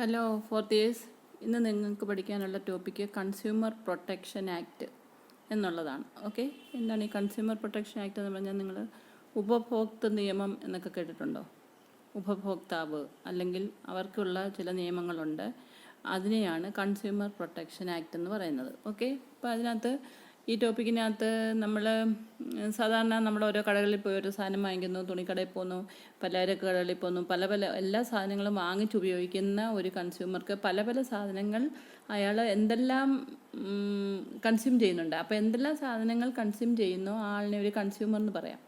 Hello fourth years. ഇന്ന് നിങ്ങൾക്ക് പഠിക്കാനുള്ള ടോപ്പിക്ക് കൺസ്യൂമർ പ്രൊട്ടക്ഷൻ ആക്ട് എന്നുള്ളതാണ്. ഓക്കെ, എന്താണ് ഈ കൺസ്യൂമർ പ്രൊട്ടക്ഷൻ ആക്ട് എന്ന് പറഞ്ഞാൽ നിങ്ങൾ ഉപഭോക്തൃ നിയമം എന്നൊക്കെ കേട്ടിട്ടുണ്ടോ? ഉപഭോക്താവ് അല്ലെങ്കിൽ അവർക്കുള്ള ചില നിയമങ്ങളുണ്ട്, അതിനെയാണ് കൺസ്യൂമർ പ്രൊട്ടക്ഷൻ ആക്ട് എന്ന് പറയുന്നത്. ഓക്കെ, അപ്പോൾ അതിനകത്ത് ഈ ടോപ്പിക്കിനകത്ത് നമ്മൾ സാധാരണ നമ്മൾ ഓരോ കടകളിൽ പോയി ഓരോ സാധനം വാങ്ങിക്കുന്നു, തുണിക്കടയിൽ പോകുന്നു, പലചരക്ക് കടകളിൽ പോകുന്നു, പല പല എല്ലാ സാധനങ്ങളും വാങ്ങിച്ചുപയോഗിക്കുന്ന ഒരു കൺസ്യൂമർക്ക് പല പല സാധനങ്ങൾ അയാൾ എന്തെല്ലാം കൺസ്യൂം ചെയ്യുന്നുണ്ട്. അപ്പോൾ എന്തെല്ലാം സാധനങ്ങൾ കൺസ്യൂം ചെയ്യുന്നോ ആളിനെ ഒരു കൺസ്യൂമർ എന്ന് പറയാം,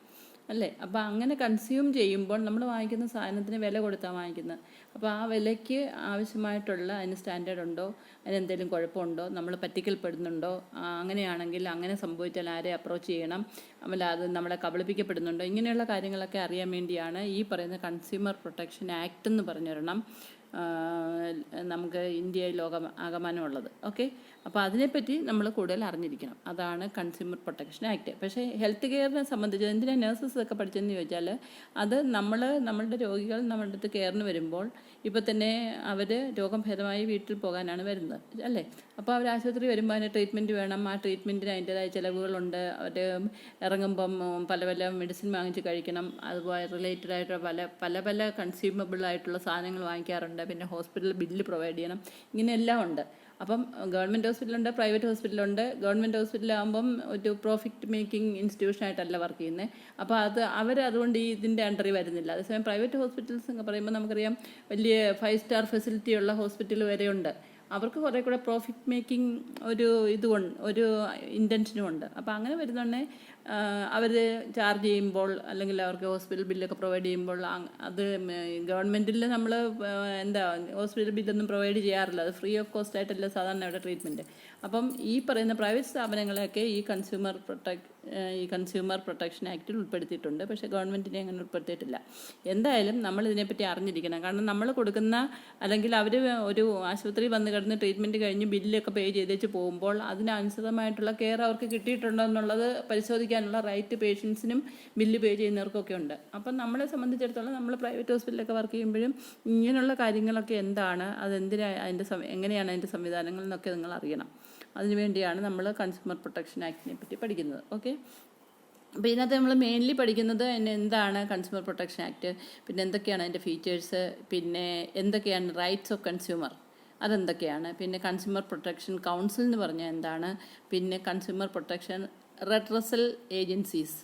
അല്ലേ? അപ്പോൾ അങ്ങനെ കൺസ്യൂം ചെയ്യുമ്പോൾ നമ്മൾ വാങ്ങിക്കുന്ന സാധനത്തിന് വില കൊടുത്താണ് വാങ്ങിക്കുന്നത്. അപ്പോൾ ആ വിലയ്ക്ക് ആവശ്യമായിട്ടുള്ള അതിന് സ്റ്റാൻഡേർഡ് ഉണ്ടോ, അതിന് എന്തെങ്കിലും കുഴപ്പമുണ്ടോ, നമ്മൾ പറ്റിക്കൽപ്പെടുന്നുണ്ടോ, അങ്ങനെയാണെങ്കിൽ അങ്ങനെ സംഭവിച്ചാൽ ആരെ അപ്രോച്ച് ചെയ്യണം, അല്ല അത് നമ്മളെ കബളിപ്പിക്കപ്പെടുന്നുണ്ടോ, ഇങ്ങനെയുള്ള കാര്യങ്ങളൊക്കെ അറിയാൻ വേണ്ടിയാണ് ഈ പറയുന്ന കൺസ്യൂമർ പ്രൊട്ടക്ഷൻ ആക്ട് എന്ന് പറഞ്ഞൊരെണ്ണം നമുക്ക് ഇന്ത്യയിൽ ആകമാനമുള്ളത്. ഓക്കെ, അപ്പോൾ അതിനെപ്പറ്റി നമ്മൾ കൂടുതൽ അറിഞ്ഞിരിക്കണം. അതാണ് കൺസ്യൂമർ പ്രൊട്ടക്ഷൻ ആക്ട്. പക്ഷേ ഹെൽത്ത് കെയറിനെ സംബന്ധിച്ച് എന്തിനാണ് നേഴ്സസ് ഒക്കെ പഠിച്ചതെന്ന് ചോദിച്ചാൽ, അത് നമ്മളുടെ രോഗികൾ നമ്മുടെ അടുത്ത് കെയറിന് വരുമ്പോൾ ഇപ്പോൾ തന്നെ അവർ രോഗം ഭേദമായി വീട്ടിൽ പോകാനാണ് വരുന്നത്, അല്ലേ? അപ്പോൾ അവർ ആശുപത്രി വരുമ്പോൾ അതിന് ട്രീറ്റ്മെൻറ്റ് വേണം. ആ ട്രീറ്റ്മെൻറ്റിന് അതിൻ്റേതായ ചിലവുകളുണ്ട്. അവർ ഇറങ്ങുമ്പം പല പല മെഡിസിൻ വാങ്ങിച്ച് കഴിക്കണം. അതുപോലെ റിലേറ്റഡ് ആയിട്ടുള്ള പല പല കൺസ്യൂമബിൾ ആയിട്ടുള്ള സാധനങ്ങൾ വാങ്ങിക്കാറുണ്ട്. പിന്നെ ഹോസ്പിറ്റൽ ബില്ല് പ്രൊവൈഡ് ചെയ്യണം. ഇങ്ങനെയെല്ലാം ഉണ്ട്. അപ്പം ഗവൺമെൻറ് ഹോസ്പിറ്റലുണ്ട്, പ്രൈവറ്റ് ഹോസ്പിറ്റലുണ്ട്. ഗവൺമെൻറ് ഹോസ്പിറ്റലാകുമ്പം ഒരു പ്രോഫിറ്റ് മേക്കിംഗ് ഇൻസ്റ്റിറ്റ്യൂഷനായിട്ടല്ല വർക്ക് ചെയ്യുന്നത്. അപ്പോൾ അതുകൊണ്ട് ഇതിൻ്റെ അണ്ടറിൽ വരുന്നില്ല. അതേസമയം പ്രൈവറ്റ് ഹോസ്പിറ്റൽസ് എന്ന് പറയുമ്പോൾ നമുക്കറിയാം വലിയ 5 സ്റ്റാർ ഫെസിലിറ്റി ഉള്ള ഹോസ്പിറ്റൽ വരെയുണ്ട്. അവർക്ക് കുറേ കൂടെ പ്രോഫിറ്റ് മേക്കിംഗ് ഒരു ഇൻറ്റൻഷനും ഉണ്ട്. അപ്പോൾ അങ്ങനെ വരുന്നുണ്ടെ അവർ ചാർജ് ചെയ്യുമ്പോൾ അല്ലെങ്കിൽ അവർക്ക് ഹോസ്പിറ്റൽ ബില്ലൊക്കെ പ്രൊവൈഡ് ചെയ്യുമ്പോൾ അത് ഗവൺമെൻറ്റിൽ നമ്മൾ ഹോസ്പിറ്റൽ ബില്ലൊന്നും പ്രൊവൈഡ് ചെയ്യാറില്ല. അത് ഫ്രീ ഓഫ് കോസ്റ്റ് ആയിട്ടല്ല സാധാരണ അവിടെ ട്രീറ്റ്മെൻറ്റ്. അപ്പം ഈ പറയുന്ന പ്രൈവറ്റ് സ്ഥാപനങ്ങളെയൊക്കെ ഈ കൺസ്യൂമർ പ്രൊട്ടക്ഷൻ ആക്റ്റിൽ ഉൾപ്പെടുത്തിയിട്ടുണ്ട്. പക്ഷേ ഗവൺമെൻറ്റിനെ അങ്ങനെ ഉൾപ്പെടുത്തിയിട്ടില്ല. എന്തായാലും നമ്മൾ ഇതിനെപ്പറ്റി അറിഞ്ഞിരിക്കണം. കാരണം നമ്മൾ കൊടുക്കുന്ന അല്ലെങ്കിൽ അവർ ഒരു ആശുപത്രി വന്ന് കിടന്ന് ട്രീറ്റ്മെൻറ്റ് കഴിഞ്ഞ് ബില്ലൊക്കെ പേ ചെയ്തേച്ച് പോകുമ്പോൾ അതിനനുസൃതമായിട്ടുള്ള കെയർ അവർക്ക് കിട്ടിയിട്ടുണ്ടോ എന്നുള്ളത് പരിശോധിക്കാനുള്ള റൈറ്റ് പേഷ്യൻസിനും ബില്ല് പേ ചെയ്യുന്നവർക്കൊക്കെ ഉണ്ട്. അപ്പം നമ്മളെ സംബന്ധിച്ചിടത്തോളം നമ്മൾ പ്രൈവറ്റ് ഹോസ്പിറ്റലൊക്കെ വർക്ക് ചെയ്യുമ്പോഴും ഇങ്ങനെയുള്ള കാര്യങ്ങളൊക്കെ എന്താണ്, എങ്ങനെയാണ് അതിൻ്റെ സംവിധാനങ്ങൾ എന്നൊക്കെ നിങ്ങൾ അറിയണം. അതിനുവേണ്ടിയാണ് നമ്മൾ കൺസ്യൂമർ പ്രൊട്ടക്ഷൻ ആക്ടിനെ പറ്റി പഠിക്കുന്നത്. ഓക്കെ, അപ്പോൾ ഇതിനകത്ത് നമ്മൾ മെയിൻലി പഠിക്കുന്നത് എന്താണ് കൺസ്യൂമർ പ്രൊട്ടക്ഷൻ ആക്ട്, പിന്നെ എന്തൊക്കെയാണ് അതിൻ്റെ ഫീച്ചേഴ്സ്, പിന്നെ എന്തൊക്കെയാണ് റൈറ്റ്സ് ഓഫ് കൺസ്യൂമർ, അതെന്തൊക്കെയാണ്, പിന്നെ കൺസ്യൂമർ പ്രൊട്ടക്ഷൻ കൗൺസിൽ എന്ന് പറഞ്ഞാൽ എന്താണ്, പിന്നെ കൺസ്യൂമർ പ്രൊട്ടക്ഷൻ റെഡ്രസൽ ഏജൻസീസ്,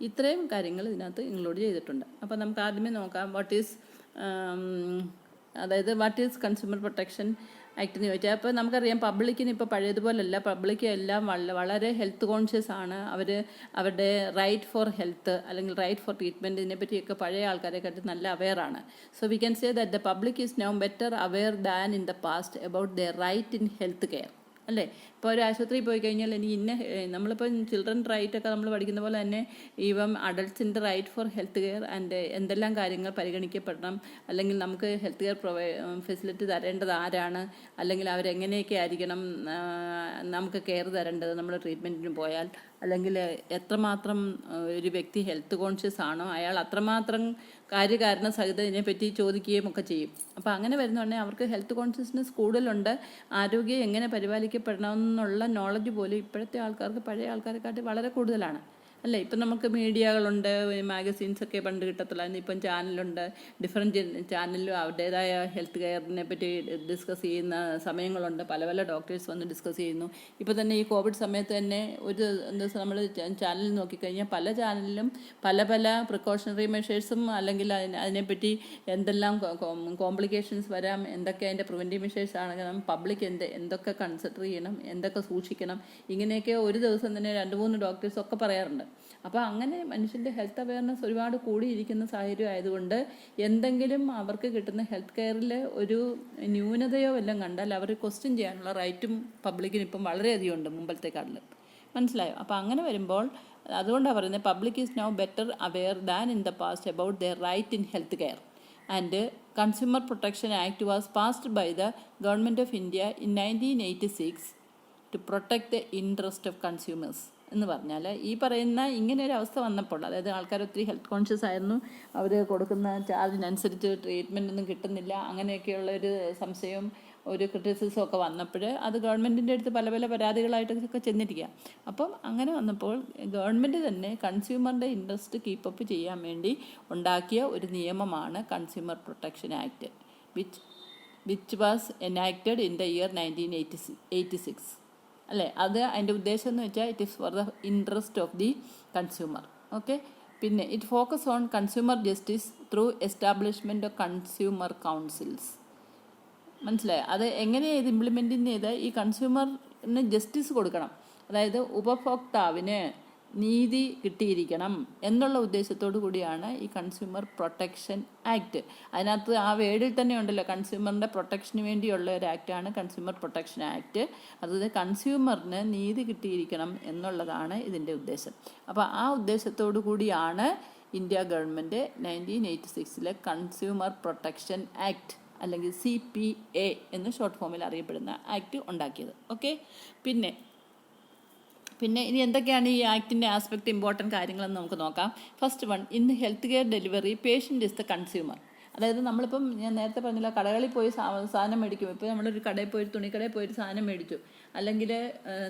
ഇത്രയും കാര്യങ്ങൾ ഇതിനകത്ത് ഇൻക്ലൂഡ് ചെയ്തിട്ടുണ്ട്. അപ്പോൾ നമുക്ക് ആദ്യമേ നോക്കാം what is consumer protection act എന്ന് ചോദിച്ചാൽ. അപ്പോൾ നമുക്കറിയാം പബ്ലിക്കിന് ഇപ്പോൾ പഴയതുപോലല്ല. പബ്ലിക് എല്ലാം വളരെ ഹെൽത്ത് കോൺഷ്യസ് ആണ്. അവരുടെ റൈറ്റ് ഫോർ ഹെൽത്ത് അല്ലെങ്കിൽ റൈറ്റ് ഫോർ ട്രീറ്റ്മെൻറ്റ് ഇതിനെപ്പറ്റിയൊക്കെ പഴയ ആൾക്കാരെക്കാട്ടി നല്ല അവെയറാണ്. So we can say that the public is now better aware than in the past about their right in health care, അല്ലേ? ഇപ്പോൾ ഒരു ആശുപത്രിയിൽ പോയി കഴിഞ്ഞാൽ നമ്മളിപ്പോൾ ചിൽഡ്രൻ റൈറ്റൊക്കെ നമ്മൾ പഠിക്കുന്ന പോലെ തന്നെ ഈവൻ അഡൾട്ട്സിൻ്റെ right for health care and എന്തെല്ലാം കാര്യങ്ങൾ പരിഗണിക്കപ്പെടണം, അല്ലെങ്കിൽ നമുക്ക് ഹെൽത്ത് കെയർ ഫെസിലിറ്റി തരേണ്ടത് ആരാണ്, അല്ലെങ്കിൽ അവരെങ്ങനെയൊക്കെ ആയിരിക്കണം നമുക്ക് കെയർ തരേണ്ടത് നമ്മൾ ട്രീറ്റ്മെൻറ്റിന് പോയാൽ, അല്ലെങ്കിൽ എത്രമാത്രം ഒരു വ്യക്തി ഹെൽത്ത് കോൺഷ്യസ് ആണോ അയാൾ അത്രമാത്രം കാര്യകാരണ സഹിതം ഇതിനെപ്പറ്റി ചോദിക്കുകയും ഒക്കെ ചെയ്യും. അപ്പോൾ അങ്ങനെ വരുന്നുണ്ടെങ്കിൽ അവർക്ക് ഹെൽത്ത് കോൺഷ്യസ്നെസ് കൂടുതലുണ്ട്. ആരോഗ്യം എങ്ങനെ പരിപാലിക്കപ്പെടണമെന്നുള്ള നോളജ് പോലും ഇപ്പോഴത്തെ ആൾക്കാർക്ക് പഴയ ആൾക്കാരെക്കാട്ടി വളരെ കൂടുതലാണ്, അല്ലേ? ഇപ്പം നമുക്ക് മീഡിയകളുണ്ട്, മാഗസീൻസൊക്കെ പണ്ട് കിട്ടത്തില്ലായിരുന്നു. ഇപ്പം ചാനലുണ്ട്, ഡിഫറെൻറ്റ് ചാനലിലും അവരുടേതായ ഹെൽത്ത് കെയറിനെ പറ്റി ഡിസ്കസ് ചെയ്യുന്ന സമയങ്ങളുണ്ട്. പല പല ഡോക്ടേഴ്സ് വന്ന് ഡിസ്കസ് ചെയ്യുന്നു. ഇപ്പോൾ തന്നെ ഈ കോവിഡ് സമയത്ത് തന്നെ ഒരു ദിവസം നമ്മൾ ചാനൽ നോക്കിക്കഴിഞ്ഞാൽ പല ചാനലിലും പല പല പ്രിക്കോഷണറി മെഷേഴ്സും അല്ലെങ്കിൽ അതിനെപ്പറ്റി എന്തെല്ലാം കോംപ്ലിക്കേഷൻസ് വരാം, എന്തൊക്കെ അതിൻ്റെ പ്രിവെൻറ്റീവ് മെഷേഴ്സ് ആണെങ്കിലും പബ്ലിക് എന്തൊക്കെ കൺസിഡർ ചെയ്യണം, എന്തൊക്കെ സൂക്ഷിക്കണം, ഇങ്ങനെയൊക്കെ ഒരു ദിവസം തന്നെ 2-3 ഡോക്ടേഴ്സൊക്കെ പറയാറുണ്ട്. അപ്പോൾ അങ്ങനെ മനുഷ്യൻ്റെ ഹെൽത്ത് അവെയർനെസ് ഒരുപാട് കൂടിയിരിക്കുന്ന സാഹചര്യം ആയതുകൊണ്ട് എന്തെങ്കിലും അവർക്ക് കിട്ടുന്ന ഹെൽത്ത് കെയറിൽ ഒരു ന്യൂനതയോ എല്ലാം കണ്ടാൽ അവർ ക്വസ്റ്റ്യൻ ചെയ്യാനുള്ള റൈറ്റും പബ്ലിക്കിന് ഇപ്പം വളരെയധികം ഉണ്ട് മുമ്പത്തേക്കാട്ടിലും. മനസ്സിലായോ? അപ്പോൾ അങ്ങനെ വരുമ്പോൾ അതുകൊണ്ടാണ് പറയുന്നത് public is now better aware than in the past about their right in health care. And consumer protection act was passed by the government of India in 1986 to protect the interest of consumers. എന്ന് പറഞ്ഞാൽ ഈ പറയുന്ന ഇങ്ങനെ ഒരു അവസ്ഥ വന്നപ്പോൾ, അതായത് ആൾക്കാർ ഒത്തിരി ഹെൽത്ത് കോൺഷ്യസ് ആയിരുന്നു, അവർ കൊടുക്കുന്ന ചാർജിനനുസരിച്ച് ട്രീറ്റ്മെൻ്റ് ഒന്നും കിട്ടുന്നില്ല, അങ്ങനെയൊക്കെയുള്ള ഒരു സംശയവും ഒരു ക്രിറ്റിസിസം ഒക്കെ വന്നപ്പോൾ അത് ഗവൺമെൻറ്റിൻ്റെ അടുത്ത് പല പല പരാതികളായിട്ടൊക്കെ ചെന്നിരിക്കുക. അപ്പം അങ്ങനെ വന്നപ്പോൾ ഗവൺമെൻറ് തന്നെ കൺസ്യൂമറിൻ്റെ ഇൻട്രസ്റ്റ് കീപ്പപ്പ് ചെയ്യാൻ വേണ്ടി ഉണ്ടാക്കിയ ഒരു നിയമമാണ് consumer protection act, which was enacted in the year 1986. അല്ലേ? അത് അതിൻ്റെ ഉദ്ദേശം എന്ന് വെച്ചാൽ it is for the interest of the consumer. Okay. പിന്നെ it focus on consumer justice through establishment of consumer councils. മനസ്സിലായി? അത് എങ്ങനെയാണ് ഇത് ഇംപ്ലിമെൻറ്റ് ചെയ്ത് ഈ കൺസ്യൂമറിന് ജസ്റ്റിസ് കൊടുക്കണം, അതായത് ഉപഭോക്താവിന് നീതി കിട്ടിയിരിക്കണം എന്നുള്ള ഉദ്ദേശത്തോടു കൂടിയാണ് ഈ കൺസ്യൂമർ പ്രൊട്ടക്ഷൻ ആക്ട്. അതിനകത്ത് ആ വേർഡിൽ തന്നെ ഉണ്ടല്ലോ, കൺസ്യൂമറിൻ്റെ പ്രൊട്ടക്ഷന് വേണ്ടിയുള്ള ഒരു ആക്റ്റാണ് കൺസ്യൂമർ പ്രൊട്ടക്ഷൻ ആക്ട്. അതായത് കൺസ്യൂമറിന് നീതി കിട്ടിയിരിക്കണം എന്നുള്ളതാണ് ഇതിൻ്റെ ഉദ്ദേശം. അപ്പോൾ ആ ഉദ്ദേശത്തോടു കൂടിയാണ് India government 1986 consumer protection act അല്ലെങ്കിൽ CPA എന്ന് ഷോർട്ട് ഫോമിൽ അറിയപ്പെടുന്ന ആക്ട് ഉണ്ടാക്കിയത്. ഓക്കെ. പിന്നെ ഇനി എന്തൊക്കെയാണ് ഈ ആക്ടിൻ്റെ ആസ്പെക്റ്റ് ഇമ്പോർട്ടൻറ്റ് കാര്യങ്ങളെന്ന് നമുക്ക് നോക്കാം. First one, in health care delivery patient is the consumer. അതായത് നമ്മളിപ്പം ഞാൻ നേരത്തെ പറഞ്ഞില്ല, കടകളിൽ പോയി സാധനം മേടിക്കും. ഇപ്പോൾ നമ്മളൊരു കടയിൽ പോയി, തുണിക്കടയിൽ പോയി ഒരു സാധനം മേടിച്ചു, അല്ലെങ്കിൽ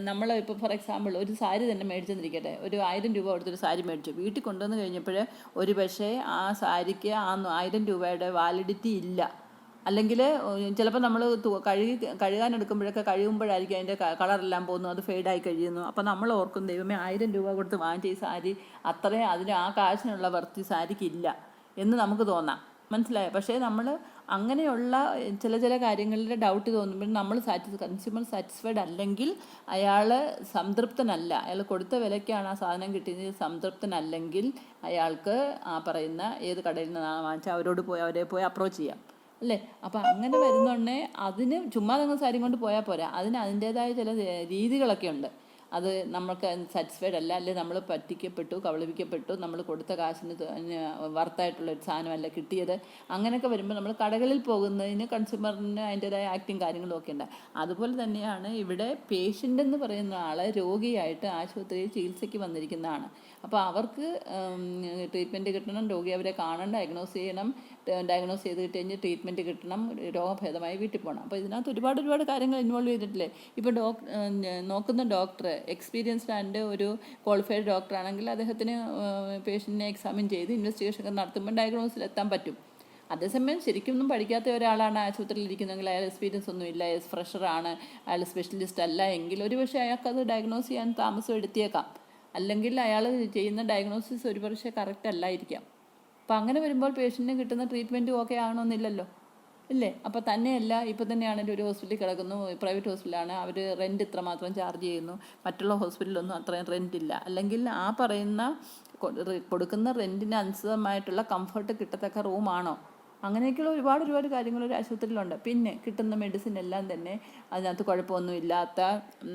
നമ്മൾ ഇപ്പോൾ ഫോർ എക്സാമ്പിൾ ഒരു സാരി തന്നെ മേടിച്ചെന്നിരിക്കട്ടെ, ഒരു 1000 രൂപ കൊടുത്തൊരു സാരി മേടിച്ചു. വീട്ടിൽ കൊണ്ടുവന്ന് കഴിഞ്ഞപ്പോൾ ഒരു പക്ഷേ ആ സാരിക്ക് ആ 1000 രൂപയുടെ വാലിഡിറ്റി ഇല്ല. അല്ലെങ്കിൽ ചിലപ്പോൾ നമ്മൾ കഴുകാനെടുക്കുമ്പോഴൊക്കെ കഴിയുമ്പോഴായിരിക്കും അതിൻ്റെ കളറെല്ലാം പോകുന്നു, അത് ഫെയ്ഡായി കഴിയുന്നു. അപ്പോൾ നമ്മൾ ഓർക്കും, ദൈവമേ 1000 രൂപ കൊടുത്ത് വാങ്ങിച്ച ഈ സാരി അത്രയും അതിന് ആ കാശിനുള്ള വർത്തി സാരിക്കില്ല എന്ന് നമുക്ക് തോന്നാം. മനസ്സിലായോ? പക്ഷേ നമ്മൾ അങ്ങനെയുള്ള ചില കാര്യങ്ങളിൽ ഡൗട്ട് തോന്നുമ്പോൾ നമ്മൾ കൺസ്യൂമർ സാറ്റിസ്ഫൈഡ് അല്ലെങ്കിൽ, അയാൾ സംതൃപ്തനല്ല, അയാൾ കൊടുത്ത വിലയ്ക്കാണ് ആ സാധനം കിട്ടിയത്, സംതൃപ്തനല്ലെങ്കിൽ അയാൾക്ക് ആ പറയുന്ന ഏത് കടയിൽ നിന്നാണ് വാങ്ങിച്ചാൽ അവരെ പോയി അപ്രോച്ച് ചെയ്യാം. അല്ലേ? അപ്പം അങ്ങനെ വരുന്നുണ്ടേ അതിന് ചുമ്മാ നിങ്ങൾ സാരി കൊണ്ട് പോയാൽ പോരാ, അതിന് അതിൻ്റേതായ ചില രീതികളൊക്കെ ഉണ്ട്. അത് നമ്മൾക്ക് സാറ്റിസ്ഫൈഡ് അല്ല, അല്ലെങ്കിൽ നമ്മൾ പറ്റിക്കപ്പെട്ടു, കബളിപ്പിക്കപ്പെട്ടു, നമ്മൾ കൊടുത്ത കാശിന് വർത്തായിട്ടുള്ളൊരു സാധനമല്ല കിട്ടിയത്, അങ്ങനെയൊക്കെ വരുമ്പോൾ നമ്മൾ കടകളിൽ പോകുന്നതിന് കൺസ്യൂമറിന് അതിൻ്റേതായ ആക്റ്റും കാര്യങ്ങളും ഒക്കെ ഉണ്ട്. അതുപോലെ തന്നെയാണ് ഇവിടെ പേഷ്യൻ്റ് എന്ന് പറയുന്ന ആൾ രോഗിയായിട്ട് ആശുപത്രിയിൽ ചികിത്സയ്ക്ക് വന്നിരിക്കുന്നതാണ്. അപ്പോൾ അവർക്ക് ട്രീറ്റ്മെൻറ്റ് കിട്ടണം, രോഗി അവരെ കാണണം, ഡയഗ്നോസ് ചെയ്ത് കിട്ടി കഴിഞ്ഞ് ട്രീറ്റ്മെൻറ്റ് കിട്ടണം, രോഗഭേദമായി വീട്ടിൽ പോകണം. അപ്പോൾ ഇതിനകത്ത് ഒരുപാട് കാര്യങ്ങൾ ഇൻവോൾവ് ചെയ്തിട്ടില്ലേ. ഇപ്പോൾ നോക്കുന്ന ഡോക്ടർ എക്സ്പീരിയൻസ്ഡ് ആൻഡ് ഒരു ക്വാളിഫൈഡ് ഡോക്ടറാണെങ്കിൽ അദ്ദേഹത്തിന് പേഷ്യൻറ്റിനെ എക്സാമിൻ ചെയ്ത് ഇൻവെസ്റ്റിഗേഷൻ ഒക്കെ നടത്തുമ്പോൾ ഡയഗ്നോസിൽ എത്താൻ പറ്റും. അതേസമയം ശരിക്കൊന്നും പഠിക്കാത്ത ഒരാളാണ് ആശുപത്രിയിൽ ഇരിക്കുന്നതെങ്കിൽ, അയാൾ എക്സ്പീരിയൻസ് ഒന്നും ഇല്ല, ഫ്രഷറാണ്, അയാൾ സ്പെഷ്യലിസ്റ്റ് അല്ല എങ്കിൽ ഒരുപക്ഷെ അയാൾക്കത് ഡയഗ്നോസ് ചെയ്യാൻ താമസം എടുത്തിയേക്കാം, അല്ലെങ്കിൽ അയാൾ ചെയ്യുന്ന ഡയഗ്നോസിസ് ഒരുപക്ഷെ കറക്റ്റ് അല്ലായിരിക്കാം. അപ്പം അങ്ങനെ വരുമ്പോൾ പേഷ്യൻറ്റിന് കിട്ടുന്ന ട്രീറ്റ്മെൻറ്റും ഓക്കെ ആകണമെന്നില്ലല്ലോ, ഇല്ലേ? അപ്പോൾ തന്നെയല്ല, ഇപ്പോൾ തന്നെയാണെങ്കിൽ ഒരു ഹോസ്പിറ്റലിൽ കിടക്കുന്നു, പ്രൈവറ്റ് ഹോസ്പിറ്റലാണ്, അവർ റെൻറ്റ് ഇത്ര മാത്രം ചാർജ് ചെയ്യുന്നു, മറ്റുള്ള ഹോസ്പിറ്റലിലൊന്നും അത്രയും റെൻറ്റ് ഇല്ല, അല്ലെങ്കിൽ ആ പറയുന്ന കൊടുക്കുന്ന റെൻറ്റിന് അനുസൃതമായിട്ടുള്ള കംഫർട്ട് കിട്ടത്തക്ക റൂമാണോ, അങ്ങനെയൊക്കെയുള്ള ഒരുപാട് കാര്യങ്ങൾ ഒരു ആശുപത്രിയിലുണ്ട്. പിന്നെ കിട്ടുന്ന മെഡിസിൻ എല്ലാം തന്നെ അതിനകത്ത് കുഴപ്പമൊന്നുമില്ലാത്ത,